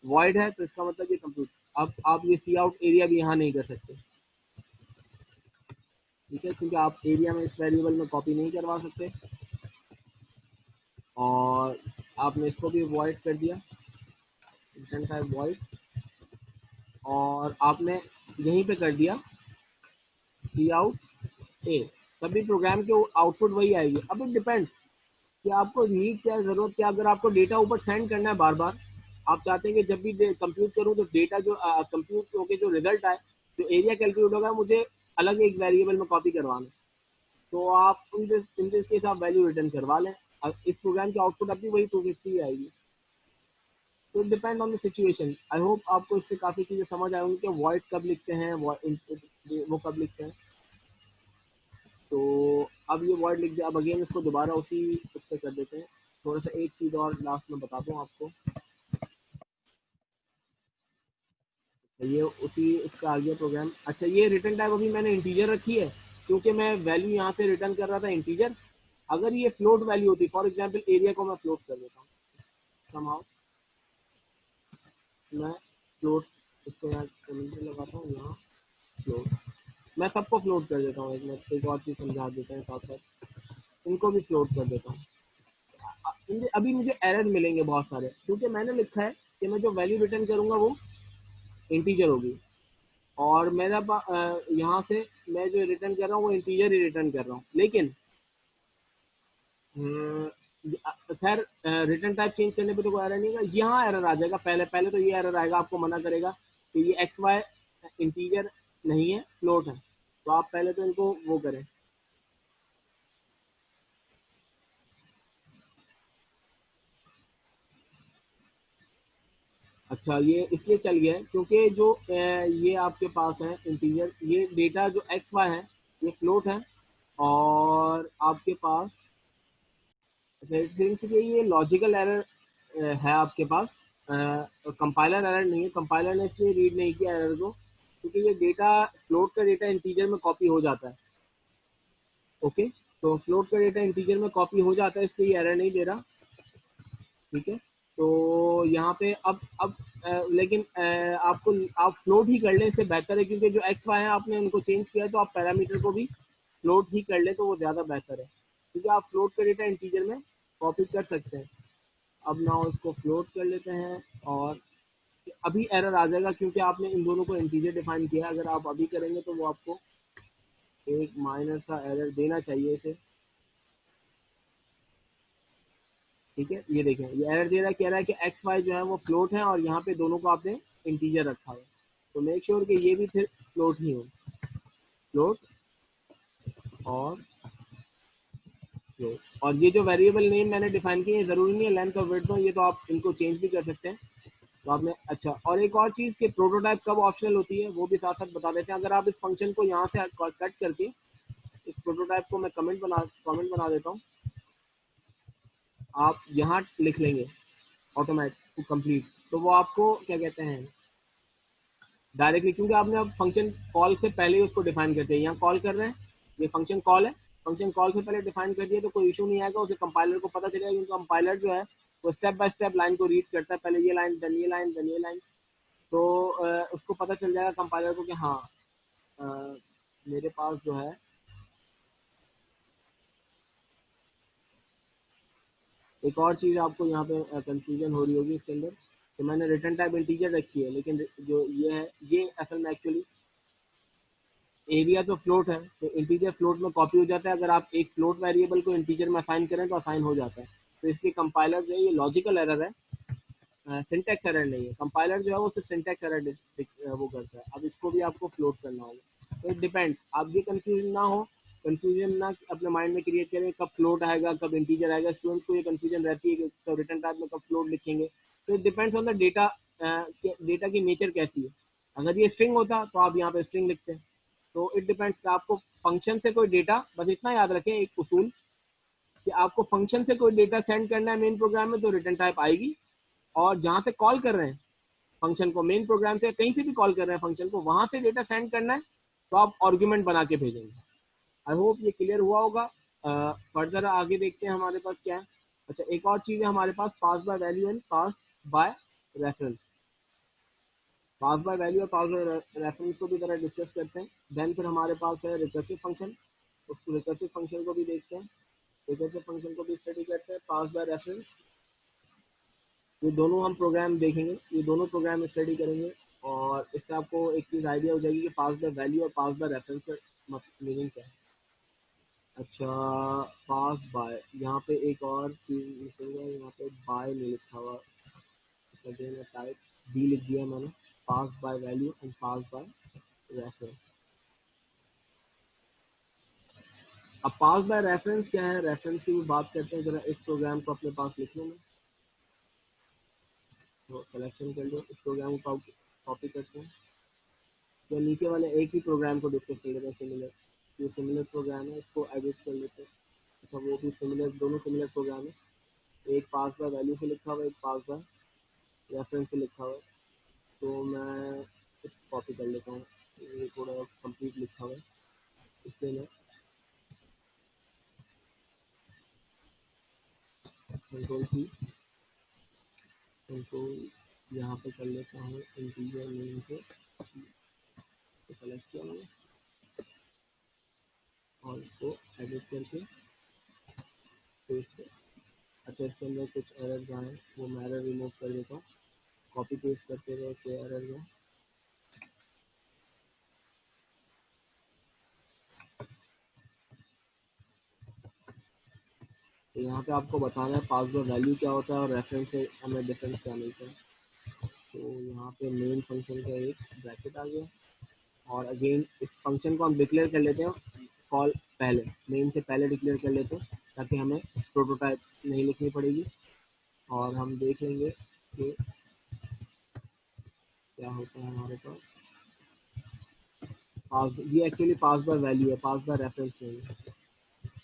[SPEAKER 1] वॉइड है, तो इसका मतलब ये कंप्यूट। अब आप ये सी आउट एरिया भी यहाँ नहीं कर सकते, ठीक है, क्योंकि आप एरिया में इस वेरिएबल में कॉपी नहीं करवा सकते। और आपने इसको भी वॉइड कर दिया, रिटर्न टाइप वॉइड, और आपने यहीं पे कर दिया सी आउट ए, तभी प्रोग्राम की आउटपुट वही आएगी। अब इट डिपेंड्स कि आपको नीड क्या है, ज़रूरत क्या। अगर आपको डेटा ऊपर सेंड करना है बार बार, आप चाहते हैं कि जब भी कंप्यूट करूं तो डेटा जो कंप्यूट होकर जो रिजल्ट आए, जो एरिया कैलकुलेट होगा, मुझे अलग एक वेरिएबल में कॉपी करवाना, तो आप इन दिस केस आप वैल्यू रिटर्न करवा लें। अब इस प्रोग्राम की आउटपुट अपनी वही 250 आएगी। तो depend on the situation. I hope आपको इससे काफ़ी चीज़ें समझ आएंगी कि वॉइड कब लिखते हैं, वो कब लिखते हैं। तो अब ये वर्ड लिख दिया, अब अगेन इसको दोबारा उसी उस पर कर देते हैं। थोड़ा सा एक चीज़ और लास्ट में बताता हूँ आपको, ये उसी इसका आ गया प्रोग्राम। अच्छा, ये रिटर्न टाइप अभी मैंने इंटीजर रखी है, क्योंकि मैं वैल्यू यहाँ से रिटर्न कर रहा था इंटीजर। अगर ये फ्लोट वैल्यू होती, फॉर एग्जांपल एरिया को मैं फ्लोट कर देता हूँ समहाउ, मैं फ्लोट, इसको यहाँ लगाता हूँ, यहाँ फ्लोट, मैं सबको फ्लोट कर देता हूँ। एक और चीज़ समझा देते हैं साथ साथ, इनको भी फ्लोट कर देता हूँ। अभी मुझे एरर मिलेंगे बहुत सारे, क्योंकि मैंने लिखा है कि मैं जो वैल्यू रिटर्न करूंगा वो इंटीजर होगी, और मेरा यहाँ से मैं जो रिटर्न कर रहा हूँ वो इंटीजर ही रिटर्न कर रहा हूँ। लेकिन खैर, रिटर्न टाइप चेंज करने पे तो कोई एरर नहीं आएगा, यहाँ एरर आ जाएगा। पहले पहले तो ये एरर आएगा, आपको मना करेगा कि ये एक्स वाई इंटीजर नहीं है, फ्लोट है। तो आप पहले तो इनको वो करें। अच्छा, ये इसलिए चल गया है क्योंकि जो ये आपके पास है इंटीजर, ये डेटा जो एक्स वाई है ये फ्लोट है, और आपके पास, अच्छा इट सीम्स कि ये लॉजिकल एरर है आपके पास, कंपाइलर एरर नहीं है। कंपाइलर ने इसलिए रीड नहीं किया एरर को, क्योंकि ये डेटा, फ्लोट का डेटा इंटीजर में कॉपी हो जाता है। ओके, तो फ्लोट का डेटा इंटीजर में कॉपी हो जाता है, इसलिए ये एरर नहीं दे रहा। ठीक है, तो यहाँ पे अब लेकिन आपको, आप फ्लोट ही कर लें, इससे बेहतर है, क्योंकि जो एक्स वाई है आपने उनको चेंज किया है, तो आप पैरामीटर को भी फ्लोट ही कर लें तो वो ज़्यादा बेहतर है, क्योंकि आप फ्लोट का डेटा इंटीजर में कॉपी कर सकते हैं। अब ना इसको फ्लोट कर लेते हैं, और अभी एरर आ जाएगा क्योंकि आपने इन दोनों को इंटीजर डिफाइन किया है। अगर आप अभी करेंगे तो वो आपको एक माइनर सा एरर देना चाहिए इसे। ठीक है, ये देखें, ये एरर दे रहा है, कह रहा है कि एक्स वाई जो है वो फ्लोट है, और यहाँ पे दोनों को आपने इंटीजर रखा है, तो मेक श्योर कि ये भी फिर फ्लोट ही हो, फ्लोट और फ्लोट। और ये जो वेरिएबल नेम मैंने डिफाइन किए, जरूरी नहीं है लेंथ और विड्थ हो, ये तो आप इनको चेंज भी कर सकते हैं। तो आपने, अच्छा, और एक और चीज़ कि प्रोटोटाइप कब ऑप्शनल होती है वो भी साथ साथ बता देते हैं। अगर आप इस फंक्शन को यहाँ से कट करके इस प्रोटोटाइप को, मैं कमेंट बना देता हूँ, आप यहाँ लिख लेंगे ऑटोमेटिक कंप्लीट, तो वो आपको क्या कहते हैं डायरेक्टली, क्योंकि आपने अब फंक्शन कॉल से पहले ही उसको डिफाइन करते हैं, यहाँ कॉल कर रहे हैं, ये फंक्शन कॉल है, फंक्शन कॉल से पहले डिफाइन कर दिया तो कोई इशू नहीं आएगा, उसे कंपाइलर को पता चलेगा, क्योंकि कंपाइलर जो है वो स्टेप बाय स्टेप लाइन को रीड करता है, पहले ये लाइन, देन ये लाइन, देन ये लाइन, तो उसको पता चल जाएगा कंपाइलर को कि हाँ, अ, मेरे पास जो है, एक और चीज़ आपको यहाँ पे कंफ्यूजन हो रही होगी इसके अंदर, तो मैंने रिटर्न टाइप इंटीजर रखी है, लेकिन जो ये है, ये असल में एक्चुअली एरिया तो फ्लोट है, तो इंटीजर फ्लोट में कॉपी हो जाता है। अगर आप एक फ्लोट वेरिएबल को इंटीजर में असाइन करें तो असाइन हो जाता है, तो इसलिए कंपाइलर जो है, ये लॉजिकल एरर है, सिंटैक्स एरर नहीं है, कंपाइलर जो है वो सिर्फ सिंटैक्स एरर वो करता है। अब इसको भी आपको फ्लोट करना होगा, तो इट डिपेंड्स। आप ये कंफ्यूजन ना अपने माइंड में क्रिएट करें कब फ्लोट आएगा कब इंटीजर आएगा। स्टूडेंट्स को ये कंफ्यूजन रहती है कि कब रिटर्न टाइप में कब फ्लोट लिखेंगे। तो it depends on the data, data की नेचर कैसी है। अगर ये स्ट्रिंग होता तो आप यहाँ पे स्ट्रिंग लिखते हैं। तो इट डिपेंड्स कि आपको फंक्शन से कोई डेटा, बस इतना याद रखें एक उसूल, कि आपको फंक्शन से कोई डेटा सेंड करना है मेन प्रोग्राम में तो रिटर्न टाइप आएगी, और जहां से कॉल कर रहे हैं फंक्शन को, मेन प्रोग्राम से कहीं से भी कॉल कर रहे हैं फंक्शन को, वहां से डेटा सेंड करना है तो आप आर्ग्यूमेंट बना के भेजेंगे। आई होप ये क्लियर हुआ होगा। फर्दर आगे देखते हैं हमारे पास क्या है। अच्छा, एक और चीज है हमारे पास, pass by value and pass by reference. Pass by value और पास बाय रेफरेंस को भी जरा डिस्कस करते हैं। देन फिर हमारे पास है रिकर्सिव फंक्शन, उसको रिकर्सिव फंक्शन को भी देखते हैं। रिकर्सिव फंक्शन को भी स्टडी करते हैं, पास बाय रेफरेंस। ये दोनों हम प्रोग्राम देखेंगे, ये दोनों प्रोग्राम स्टडी करेंगे, और इससे आपको एक चीज़ आइडिया हो जाएगी कि पास बाय वैल्यू और पास बाय रेफरेंस का मीनिंग क्या है। अच्छा, पास बाय, यहाँ पे एक और चीज़ मिसिंग है, यहाँ पे बाय नहीं लिखा हुआ। अच्छा, टाइप बी लिख दिया मैंने, pass by value and pass by reference. अब पास बाय रेफरेंस क्या है, रेफरेंस की भी बात करते हैं। जरा इस प्रोग्राम को अपने पास लिख लो मैं, तो सिलेक्शन कर लो, इस प्रोग्राम को कॉपी करते हैं। या नीचे वाले एक ही प्रोग्राम को डिस्कस कर लेते हैं, सिमिलर। ये सिमिलर प्रोग्राम है, इसको एडिट कर लेते हैं। अच्छा, वो भी सिमिलर, दोनों सिमिलर प्रोग्राम है। एक पास बाय वैल्यू से लिखा हुआ है, एक पास बाय रेफरेंस से लिखा हुआ है। तो मैं इसको कॉपी कर लेता हूँ, ये थोड़ा कंप्लीट लिखा हुआ है, इसलिए मैं कंट्रोल सी, कंट्रोल यहाँ पे कर लेता हूँ, इंटीजर नेम को सेलेक्ट किया मैंने, और इसको एडिट करके पेस्ट कर। अच्छा, इसके अंदर कुछ एरर आए, वो मैं एरर रिमूव कर देता हूँ। कॉपी पेस्ट करते रहे तो एरर में। तो यहाँ पे आपको बताना है पास बाय वैल्यू क्या होता है और रेफरेंस से हमें डिफरेंस क्या मिलता है। तो यहाँ पे मेन फंक्शन का एक ब्रैकेट आ गया, और अगेन इस फंक्शन को हम डिक्लेयर कर लेते हैं कॉल पहले, मेन से पहले डिक्लेयर कर लेते हैं, ताकि हमें प्रोटोटाइप नहीं लिखनी पड़ेगी। और हम देख लेंगे कि क्या होता है हमारे पास। ये एक्चुअली पास बाय वैल्यू है, पास बाय रेफरेंस नहीं है।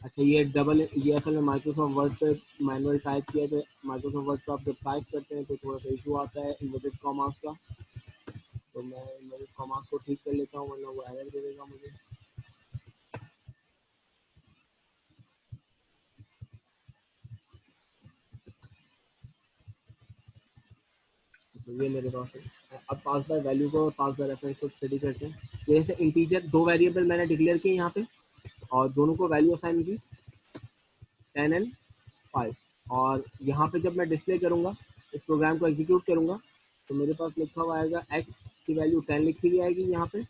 [SPEAKER 1] अच्छा, ये डबल, ये असल में माइक्रोसॉफ्ट वर्ड पे मैनुअल टाइप किया है। माइक्रोसॉफ्ट वर्ड पे आप जब टाइप करते हैं तो थोड़ा सा इशू आता है इन्वर्टेड कॉमास का। तो मैं इन्वर्टेड कॉमास को ठीक कर लेता हूँ, वरना वो एरर दे देगा मुझे। तो ये मेरे पास है। अब पास बाय वैल्यू को और पास बाय रेफरेंस को स्टडी करते हैं। जैसे इंटीजर, दो वेरिएबल मैंने डिक्लेयर किए यहाँ पे, और दोनों को वैल्यू असाइन की 10 एंड 5। और यहाँ पे जब मैं डिस्प्ले करूँगा, इस प्रोग्राम को एग्जीक्यूट करूँगा, तो मेरे पास लिखा हुआ आएगा एक्स की वैल्यू 10 लिखी हुई आएगी यहाँ पे।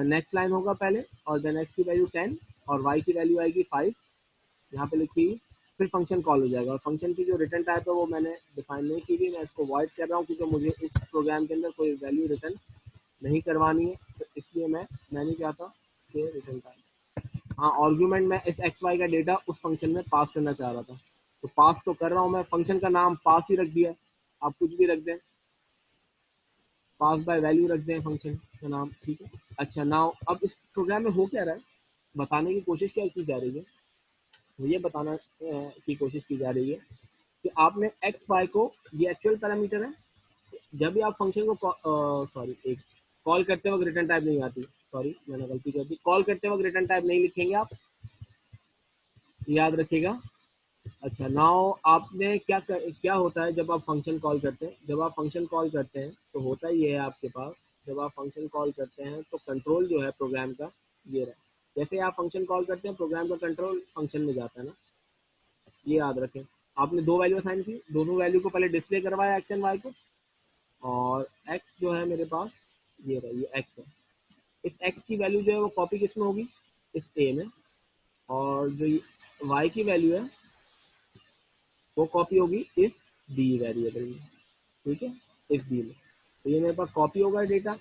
[SPEAKER 1] नेक्स्ट लाइन होगा पहले, और देन एक्स की वैल्यू 10 और वाई की वैल्यू आएगी 5 यहाँ पे लिखी हुई। फिर फंक्शन कॉल हो जाएगा, और फंक्शन की जो रिटर्न टाइप है वो मैंने डिफाइन नहीं की थी, मैं इसको वॉइड कर रहा हूँ क्योंकि मुझे इस प्रोग्राम के अंदर कोई वैल्यू रिटर्न नहीं करवानी है। तो इसलिए मैं नहीं चाहता कि रिटर्न टाइप। हाँ, आर्ग्यूमेंट में इस एक्स वाई का डेटा उस फंक्शन में पास करना चाह रहा था, तो पास तो कर रहा हूँ मैं, फंक्शन का नाम पास ही रख दिया। आप कुछ भी रख दें, पास बाय वैल्यू रख दें फंक्शन का नाम, ठीक है। अच्छा, नाउ अब इस प्रोग्राम में हो क्या रहा है, बताने की कोशिश क्या की जा रही है। तो ये बताना की कोशिश की जा रही है कि आपने एक्स वाई को, ये एक्चुअल पैरामीटर है। जब भी आप फंक्शन को सॉरी, एक कॉल करते वक्त रिटर्न टाइप नहीं आती, सॉरी मैंने गलती कर दी, कॉल करते वक्त रिटर्न टाइप नहीं लिखेंगे आप, याद रखिएगा। अच्छा, नाउ आपने क्या होता है जब आप फंक्शन कॉल करते हैं, जब आप फंक्शन कॉल करते हैं तो होता ये है आपके पास, जब आप फंक्शन कॉल करते हैं तो कंट्रोल जो है प्रोग्राम का ये रहा। जैसे आप फंक्शन कॉल करते हैं, प्रोग्राम का कंट्रोल फंक्शन में जाता है ना, ये याद रखें। आपने दो वैल्यू असाइन की, दोनों वैल्यू को पहले डिस्प्ले करवाया एक्स एंड वाई को, और एक्स जो है मेरे पास ये रहा, ये एक्स है। इस एक्स की वैल्यू जो है वो कॉपी किस में होगी, इस ए में, और जो वाई की वैल्यू है वो कॉपी होगी इस बी वेरिएबल में। ठीक है, इस बी में। तो ये मेरे पास कॉपी होगा डेटा,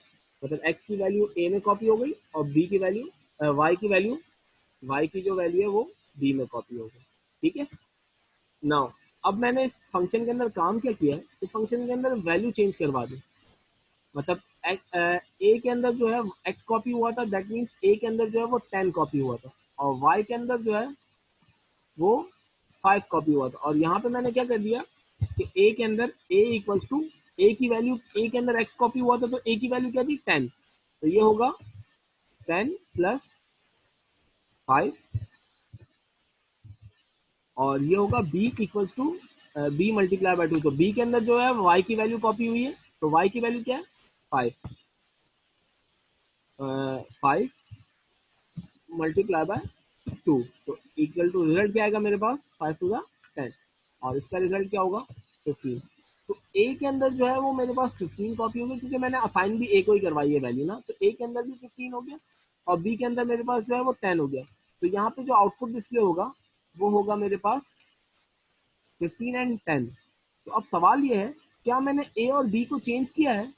[SPEAKER 1] मतलब एक्स की वैल्यू ए में कॉपी हो गई और बी की वैल्यू वाई की वैल्यू, वाई की जो वैल्यू है वो बी में कॉपी हो गई। ठीक है, नाउ अब मैंने इस फंक्शन के अंदर काम क्या किया है, इस फंक्शन के अंदर वैल्यू चेंज करवा दी। मतलब ए के अंदर जो है एक्स कॉपी हुआ था, दैट मीन्स ए के अंदर जो है वो 10 कॉपी हुआ था, और वाई के अंदर जो है वो 5 कॉपी हुआ था। और यहाँ पे मैंने क्या कर दिया कि ए के अंदर ए इक्वल्स टू ए की वैल्यू, ए के अंदर एक्स कॉपी हुआ था तो ए की वैल्यू क्या थी 10, तो ये होगा 10 प्लस 5, और ये होगा b equals to b multiply by 2। तो बी के अंदर जो है वाई की वैल्यू कॉपी हुई है, तो वाई की वैल्यू क्या है 5, 5 मल्टीप्लाई बाय 2, तो इक्वल टू रिजल्ट क्या आएगा मेरे पास 5 टू द 10, और इसका रिजल्ट क्या होगा 15। तो ए के अंदर जो है वो मेरे पास 15 कॉपी होगी, क्योंकि मैंने असाइन भी ए को ही करवाई है वैल्यू ना, तो ए के अंदर भी 15 हो गया और बी के अंदर मेरे पास जो है वो 10 हो गया। तो यहाँ पे जो आउटपुट डिस्प्ले होगा वो होगा मेरे पास 15 एंड 10। तो अब सवाल ये है, क्या मैंने ए और बी को चेंज किया है,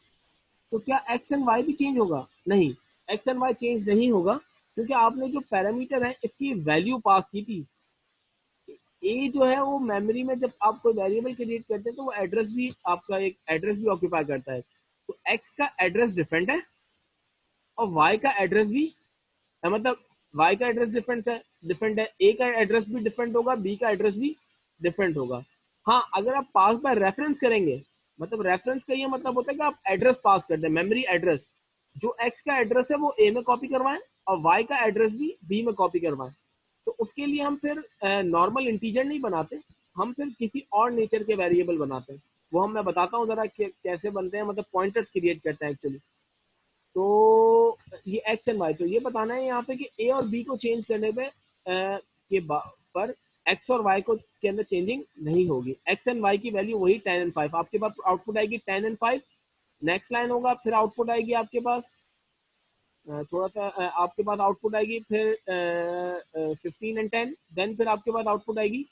[SPEAKER 1] तो क्या एक्स एंड वाई भी चेंज होगा? नहीं, एक्स एंड वाई चेंज नहीं होगा, क्योंकि आपने जो पैरामीटर है इसकी वैल्यू पास की थी। ए जो है वो मेमोरी में जब आप कोई वेरिएबल क्रिएट करते हैं तो वो एड्रेस भी आपका एक एड्रेस भी ऑक्यूपाई करता है। तो एक्स का एड्रेस डिफरेंट है और वाई का एड्रेस भी, मतलब वाई का एड्रेस डिफरेंट है, ए का एड्रेस भी डिफरेंट होगा, बी का एड्रेस भी डिफरेंट होगा। हाँ, अगर आप पास बाय रेफरेंस करेंगे, मतलब रेफरेंस का ये मतलब होता है कि आप एड्रेस पास कर दें, मेमोरी एड्रेस, जो एक्स का एड्रेस है वो ए में कॉपी करवाएं और वाई का एड्रेस भी बी में कॉपी करवाएं। तो उसके लिए हम फिर नॉर्मल इंटीजर नहीं बनाते, हम फिर किसी और नेचर के वेरिएबल बनाते हैं। वो हम मैं बताता हूँ जरा कैसे बनते हैं, मतलब पॉइंटर्स क्रिएट करते हैं एक्चुअली। तो ये एक्स एंड वाई, तो ये बताना है यहाँ पे कि ए और बी को चेंज करने पे पर एक्स और वाई को के अंदर चेंजिंग नहीं होगी। एक्स एंड वाई की वैल्यू वही 10 एंड 5, आपके पास आउटपुट आएगी 10 एंड 5। नेक्स्ट लाइन होगा, फिर आउटपुट आएगी आपके पास थोड़ा सा आपके पास आउटपुट आएगी फिर 15 एंड 10, देन फिर आपके पास आउटपुट आएगी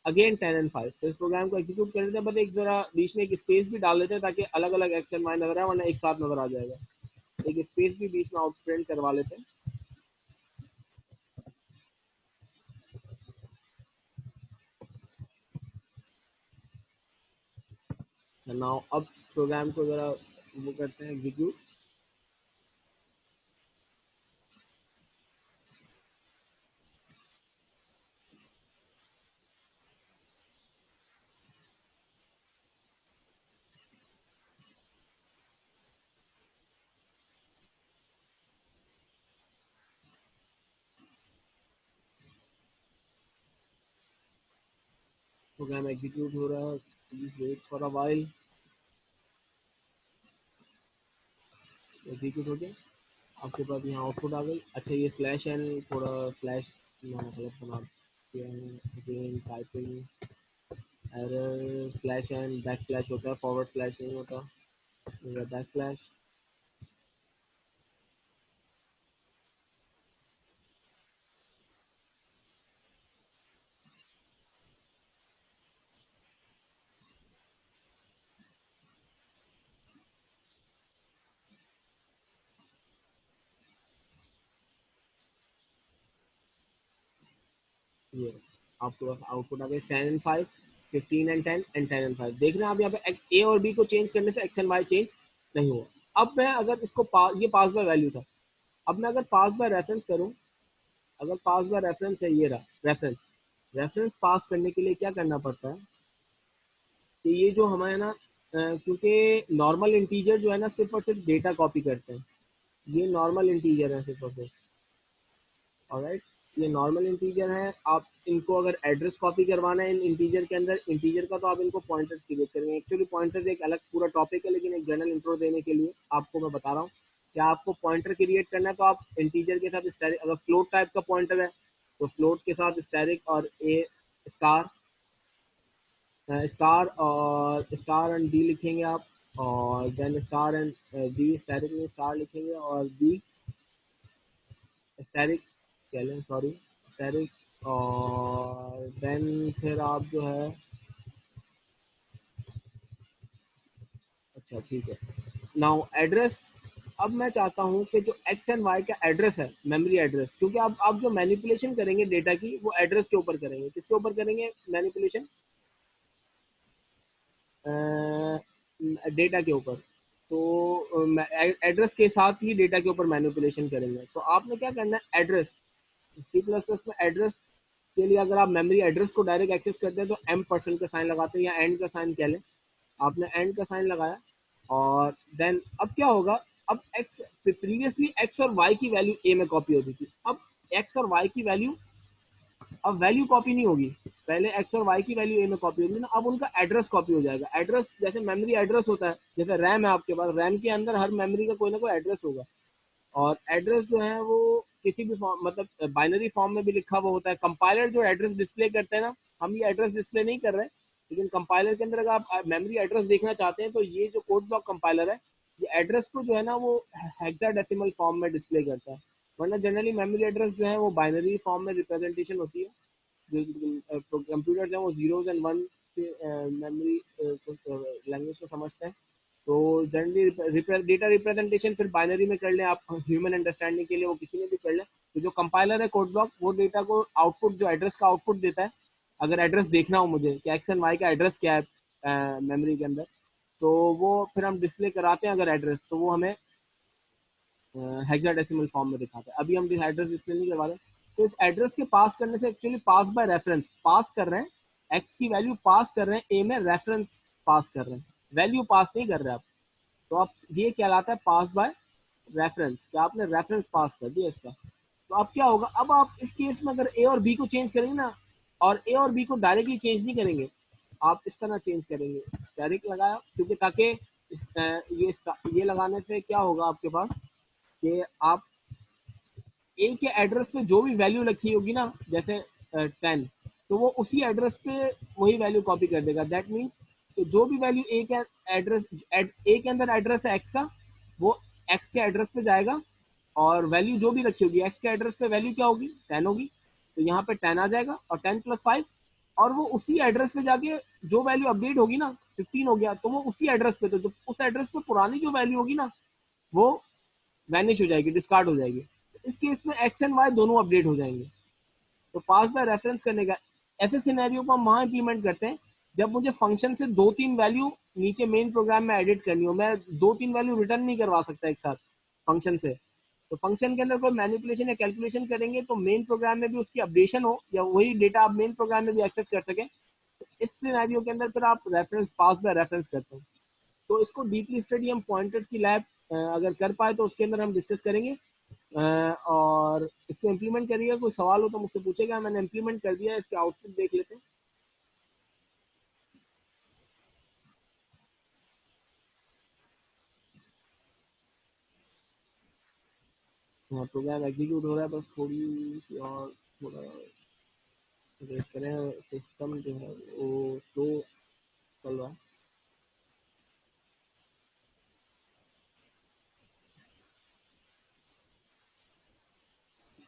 [SPEAKER 1] अगेन 10 एंड 5। तो इस प्रोग्राम को एग्जीक्यूट कर देते हैं, बस एक जरा बीच में एक स्पेस भी डाल देते हैं ताकि अलग अलग एक्स एंड वाई नजर आए, वरना एक साथ नजर आ जाएगा। एक स्पेस भी बीच में आउट प्रिंट करवा लेते हैं। नाउ अब प्रोग्राम को जरा वो करते हैं एग्जीक्यूट। प्रोग्राम एग्जीक्यूट हो रहा है, please wait for a while. Execute हो गया, आपके पास यहाँ आउटपुट आ गई। अच्छा, ये स्लैश एन थोड़ा स्लैश मैंने गलत बना दिया है, again typing error, slash n back slash होता है, फॉरवर्ड स्लैश नहीं होता, बैक स्लैश। ये आपके पास आउटपुट आ गया 10 एंड 5, 15 एंड 10 एंड 10 एंड 5। देख रहे हैं आप यहाँ पे ए और बी को चेंज करने से एक्स एंड वाई चेंज नहीं हुआ। अब मैं अगर इसको ये पास बाय वैल्यू था, अब मैं अगर पास बाय रेफरेंस करूँ, अगर पास बाय रेफरेंस है, ये रहा रेफरेंस। रेफरेंस पास करने के लिए क्या करना पड़ता है कि ये जो हमारे ना क्योंकि नॉर्मल इंटीजर जो है ना सिर्फ और सिर्फ डेटा कॉपी करते हैं, ये नॉर्मल इंटीजर है सिर्फ और सिर्फ। ऑलराइट, ये नॉर्मल इंटीजर है। आप इनको अगर एड्रेस कॉपी करवाना है इन इंटीजर के अंदर, इंटीजर का तो आप इनको पॉइंटर्स क्रिएट करेंगे। एक्चुअली पॉइंटर्स एक अलग पूरा टॉपिक है, लेकिन एक जनरल इंट्रो देने के लिए आपको मैं बता रहा हूँ कि आपको पॉइंटर क्रिएट करना है तो आप इंटीजर के साथ स्टैटिक, अगर फ्लोट टाइप का पॉइंटर है तो फ्लोट के साथ स्टैटिक और ए स्टार, स्टार और स्टार एंड डी लिखेंगे आप, और then star and b, static में स्टार लिखेंगे और बी स्टैटिक, चलें सॉरी स्टैटिक, और देन फिर आप जो है अच्छा ठीक है। नाउ एड्रेस, अब मैं चाहता हूँ कि जो एक्स एंड वाई का एड्रेस है, मेमोरी एड्रेस, क्योंकि आप जो मैनिपुलेशन करेंगे डेटा की वो एड्रेस के ऊपर करेंगे। किसके ऊपर करेंगे मैनिपुलेशन? डेटा के ऊपर। तो एड्रेस के साथ ही डेटा के ऊपर मैनिपुलेशन करेंगे। तो आपने क्या करना है, एड्रेस, सी प्लस प्लस में एड्रेस के लिए अगर आप मेमोरी एड्रेस को डायरेक्ट एक्सेस करते हैं तो एम परसेंट का साइन लगाते हैं, या एंड का साइन कह लें। आपने एंड का साइन लगाया और देन अब क्या होगा, अब एक्स, प्रीवियसली एक्स और वाई की वैल्यू ए में कॉपी होती थी, अब एक्स और वाई की वैल्यू, अब वैल्यू कॉपी नहीं होगी। पहले एक्स और वाई की वैल्यू ए में कॉपी होगी ना, अब उनका एड्रेस कॉपी हो जाएगा। एड्रेस जैसे मेमोरी एड्रेस होता है, जैसे रैम है आपके पास, रैम के अंदर हर मेमोरी का कोई ना कोई एड्रेस होगा। और एड्रेस जो है वो किसी भी फॉर्म, मतलब बाइनरी फॉर्म में भी लिखा हुआ होता है। कंपाइलर जो एड्रेस डिस्प्ले करते हैं ना, हम ये एड्रेस डिस्प्ले नहीं कर रहे, लेकिन कंपाइलर के अंदर अगर आप मेमोरी एड्रेस देखना चाहते हैं तो ये जो कोड ब्लॉक कंपाइलर है, ये एड्रेस को जो है ना वो हेक्साडेसिमल फॉर्म में डिस्प्ले करता है। वरना जनरली मेमोरी एड्रेस जो है वो बाइनरी फॉर्म में रिप्रेजेंटेशन होती है। जो कंप्यूटर्स हैं वो जीरोज एंड वन के मेमोरी लैंग्वेज को समझते हैं। तो जनरली डेटा रिप्रेजेंटेशन फिर बाइनरी में कर लें आप, ह्यूमन अंडरस्टैंडिंग के लिए वो किसी ने भी कर लें। तो जो कंपाइलर है कोड ब्लॉक, वो डेटा को आउटपुट, जो एड्रेस का आउटपुट देता है, अगर एड्रेस देखना हो मुझे कि एक्स एंड वाई का एड्रेस क्या है मेमोरी के अंदर, तो वो फिर हम डिस्प्ले कराते हैं अगर एड्रेस, तो वो हमें हेक्साडेसिमल फॉर्म में दिखाता है। अभी हम एड्रेस डिस्प्ले नहीं करवा रहे। तो इस एड्रेस के पास करने से एक्चुअली पास बाय रेफरेंस पास कर रहे हैं, एक्स की वैल्यू पास कर रहे हैं ए में, रेफरेंस पास कर रहे हैं, वैल्यू पास नहीं कर रहे आप। तो आप, ये कहलाता है पास बाय रेफरेंस, कि आपने रेफरेंस पास कर दिया इसका। तो अब क्या होगा, अब आप इस केस में अगर ए और बी को चेंज करेंगे ना, और ए और बी को डायरेक्टली चेंज नहीं करेंगे, आप इस तरह चेंज करेंगे, स्टैरिक लगाया, क्योंकि ताकि ये लगाने से क्या होगा आपके पास, कि आप ए के एड्रेस पे जो भी वैल्यू लिखी होगी ना, जैसे 10, तो वो उसी एड्रेस पे वही वैल्यू कॉपी कर देगा। दैट मीन्स कि जो भी वैल्यू ए के एड्रेस, ए के अंदर एड्रेस है एक्स का, वो एक्स के एड्रेस पे जाएगा, और वैल्यू जो भी रखी होगी एक्स के एड्रेस पे, वैल्यू क्या होगी, 10 होगी, तो यहाँ पे 10 आ जाएगा, और 10 प्लस 5, और वो उसी एड्रेस पे जाके जो वैल्यू अपडेट होगी ना, 15 हो गया, तो वो उसी एड्रेस पे, तो उस एड्रेस पे पुरानी जो वैल्यू होगी ना, वो वैनिश हो जाएगी, डिस्कार्ड हो जाएगी। इस केस में एक्स एंड वाई दोनों अपडेट हो जाएंगे। तो पास बाय रेफरेंस करने का ऐसे सिनेरियो को हम वहां इंप्लीमेंट करते हैं जब मुझे फंक्शन से 2-3 वैल्यू नीचे मेन प्रोग्राम में एडिट करनी हो। मैं 2-3 वैल्यू रिटर्न नहीं करवा सकता एक साथ फंक्शन से। तो फंक्शन के अंदर कोई मैनिपुलेशन या कैलकुलेशन करेंगे तो मेन प्रोग्राम में भी उसकी अपडेशन हो, या वही डेटा आप मेन प्रोग्राम में भी एक्सेस कर सकें। तो इस सिनेरियो के अंदर फिर आप रेफरेंस, पास बाय रेफरेंस करते हैं। तो इसको डीपली स्टडी हम पॉइंटर्स की लैब अगर कर पाए तो उसके अंदर हम डिस्कस करेंगे। और इसको इम्प्लीमेंट करिएगा। कोई सवाल हो तो मुझसे पूछेगा। मैंने इम्प्लीमेंट कर दिया, इसके आउटपुट देख लेते हैं। हाँ, प्रोग्राम एग्जीक्यूट हो रहा है, बस थोड़ी सी और थोड़ा वेट करें। सिस्टम जो है वो स्लो चल रहा है।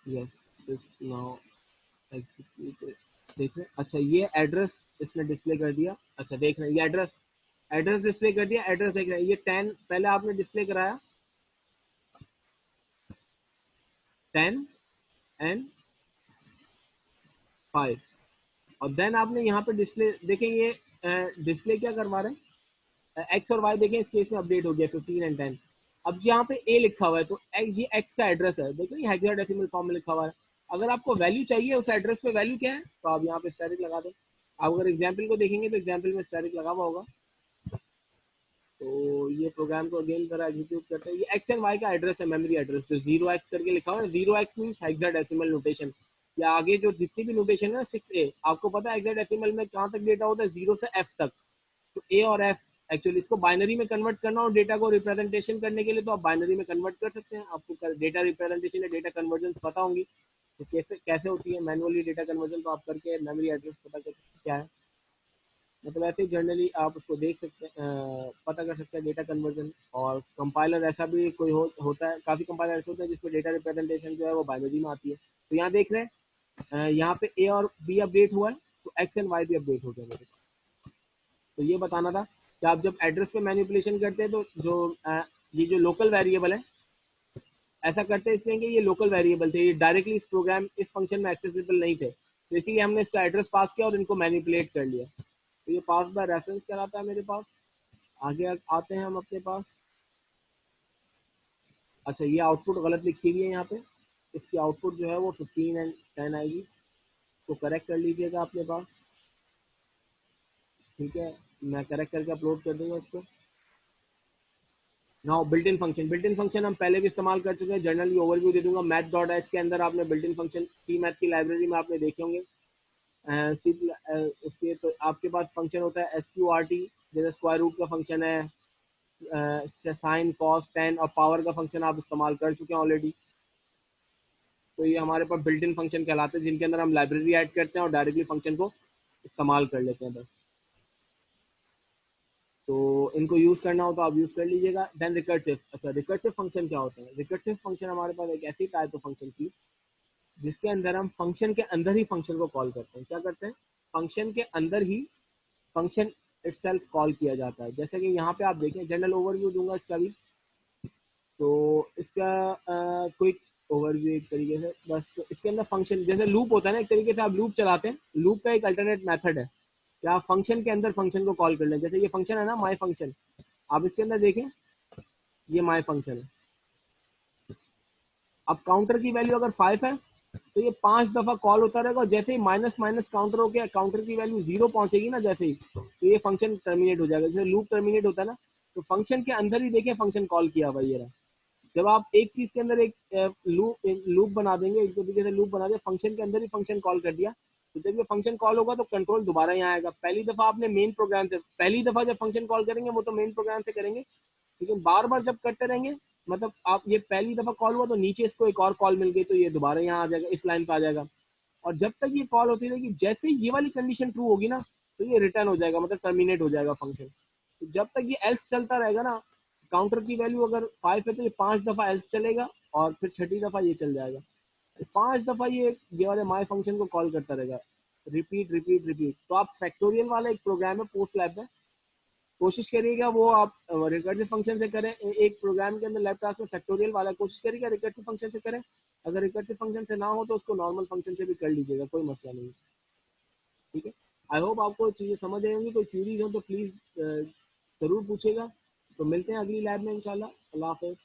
[SPEAKER 1] Yes, it's now execute. देख रहे हैं? अच्छा, ये एड्रेस इसने डिस्प्ले कर दिया। अच्छा, देख रहे हैं, ये एड्रेस, एड्रेस डिस्प्ले कर दिया। एड्रेस देख रहे हैं, ये 10 पहले आपने डिस्प्ले कराया, 10 एंड 5, और देन आपने यहाँ पे डिस्प्ले देखें, ये डिस्प्ले क्या करवा रहे हैं, एक्स और वाई। देखें, इस केस में अपडेट हो गया 15 एंड 10। अब यहाँ पे ए लिखा हुआ है, तो एक्स, ये एक्स का एड्रेस है। देखो, ये हेक्साडेसिमल फॉर्म में लिखा हुआ है। अगर आपको वैल्यू चाहिए उस एड्रेस पे, वैल्यू क्या है, तो आप यहाँ पे स्टैटिक लगा दें। आप अगर एग्जाम्पल को देखेंगे तो एग्जाम्पल में स्टैटिक लगा हुआ होगा। तो ये प्रोग्राम को अगेन करा एग्जीक्यूट करते हैं। ये एक्स एंड वाई का एड्रेस है, मेमोरी एड्रेस, जो 0x करके लिखा हुआ है। 0x मीन्स हेक्साडेसिमल नोटेशन, या आगे जो जितनी भी नोटेशन है 6A। आपको पता है हेक्साडेसिमल में कहाँ तक डेटा होता है, 0 से F तक। तो ए और एफ, एक्चुअली इसको बाइनरी में कन्वर्ट करना और डेटा को रिप्रेजेंटेशन करने के लिए तो आप बाइनरी में कन्वर्ट कर सकते हैं। आपको डेटा रिप्रेजेंटेशन या डेटा कन्वर्जन पता होंगी, तो कैसे कैसे होती है मैनुअली डेटा कन्वर्जन, तो आप करके मेमोरी एड्रेस पता कर सकते हैं क्या है। मतलब ऐसे ही जनरली आप उसको देख सकते हैं, पता कर सकते हैं डेटा कन्वर्जन। और कंपाइलर ऐसा भी कोई होता है, काफ़ी कंपाइलर ऐसे होते हैं जिसमें डेटा रिप्रेजेंटेशन जो है वो बाइनरी में आती है। तो यहाँ देख रहे हैं, यहाँ पे ए और बी अपडेट हुआ है, तो एक्स एंड वाई भी अपडेट हो गया मेरे पास। तो ये बताना था। कि आप जब एड्रेस पे मैनिपुलेशन करते हैं तो ये जो लोकल वेरिएबल है, ऐसा करते हैं इसलिए कि ये लोकल वेरिएबल थे, ये डायरेक्टली इस प्रोग्राम इस फंक्शन में एक्सेसिबल नहीं थे, तो इसीलिए हमने इसका एड्रेस पास किया और इनको मैनिपुलेट कर लिया। तो ये पास बाय रेफरेंस कहलाता है मेरे पास। आगे आते हैं हम अपने पास। अच्छा, ये आउटपुट गलत लिखी हुई है यहाँ पे, इसकी आउटपुट जो है वो 15 एंड 10 आएगी, तो करेक्ट कर लीजिएगा अपने पास। ठीक है, मैं करेक्ट करके अपलोड कर दूंगा इसको। नाउ बिल्ट इन फंक्शन हम पहले भी इस्तेमाल कर चुके हैं, जनरली ओवरव्यू दे दूंगा। मैथ डॉट एच के अंदर आपने built in function c math की लाइब्रेरी में आपने देखे होंगे। उसके तो आपके पास फंक्शन होता है एस क्यू आर टी, जैसे स्क्वायर रूट का फंक्शन है, साइन कॉस टेन और पावर का फंक्शन आप इस्तेमाल कर चुके हैं ऑलरेडी। तो ये हमारे पास बिल्ट इन फंक्शन कहलाते हैं, जिनके अंदर हम लाइब्रेरी ऐड करते हैं और डायरेक्टली फंक्शन को इस्तेमाल कर लेते हैं बस। तो इनको यूज़ करना हो तो आप यूज़ कर लीजिएगा। Then recursive. अच्छा, रिकर्सिव फंक्शन क्या होता है? रिकर्सिव फंक्शन हमारे पास एक ऐसी टाइप ऑफ फंक्शन की जिसके अंदर हम फंक्शन के अंदर ही फंक्शन को कॉल करते हैं। क्या करते हैं? फंक्शन के अंदर ही फंक्शन इटसेल्फ कॉल किया जाता है। जैसे कि यहाँ पे आप देखें, जनरल ओवरव्यू दूंगा इसका भी। तो इसका क्विक ओवरव्यू एक तरीके से बस, तो इसके अंदर फंक्शन जैसे लूप होता है ना, एक तरीके से आप लूप चलाते हैं, लूप का एक अल्टरनेट मेथड है कि आप फंक्शन के अंदर फंक्शन को कॉल कर लें। जैसे ये फंक्शन है ना, माई फंक्शन, आप इसके अंदर देखें, ये माई फंक्शन है। अब काउंटर की वैल्यू अगर 5 है तो ये 5 दफा कॉल होता रहेगा, और जैसे ही माइनस माइनस काउंटर हो गया, काउंटर की वैल्यू 0 पहुंचेगी ना जैसे ही, तो ये फंक्शन टर्मिनेट हो जाएगा। जैसे लूप टर्मिनेट होता है ना, तो फंक्शन के अंदर ही देखिए फंक्शन कॉल किया हुआ ये रहा। जब आप एक चीज के अंदर एक लूप बना देंगे, एक तरीके से लूप बना दिया, फंक्शन के अंदर ही फंक्शन कॉल कर दिया, तो जब ये फंक्शन कॉल होगा तो कंट्रोल दोबारा यहाँ आएगा। पहली दफा आपने मेन प्रोग्राम से, पहली दफा जब फंक्शन कॉल करेंगे वो तो मेन प्रोग्राम से करेंगे, लेकिन बार बार जब करते रहेंगे, मतलब आप ये पहली दफा कॉल हुआ तो नीचे इसको एक और कॉल मिल गई, तो ये दोबारा यहाँ आ जाएगा, इस लाइन पे आ जाएगा। और जब तक ये कॉल होती रहेगी, जैसे ये वाली कंडीशन ट्रू होगी ना, तो ये रिटर्न हो जाएगा, मतलब टर्मिनेट हो जाएगा फंक्शन। तो जब तक ये एल्स चलता रहेगा ना, काउंटर की वैल्यू अगर 5 है तो ये 5 दफा एल्स चलेगा, और फिर छठी दफा ये चल जाएगा। तो 5 दफा ये वाले माई फंक्शन को कॉल करता रहेगा, रिपीट रिपीट रिपीट। तो आप फैक्टोरियल वाला एक प्रोग्राम है पोस्ट लैब में, कोशिश करिएगा वो आप रिकर्सिव फंक्शन से करें। एक प्रोग्राम के अंदर लैब क्लास में फैक्टोरियल वाला, कोशिश करिएगा रिकर्सिव फंक्शन से करें। अगर रिकर्सिव फंक्शन से ना हो तो उसको नॉर्मल फंक्शन से भी कर लीजिएगा, कोई मसला नहीं। ठीक है, आई होप आपको चीज़ें समझ आई होंगी। कोई क्यूरीज हो तो प्लीज़ ज़रूर पूछेगा। तो मिलते हैं अगली लैब में इंशाल्लाह। अल्लाह हाफ़िज़।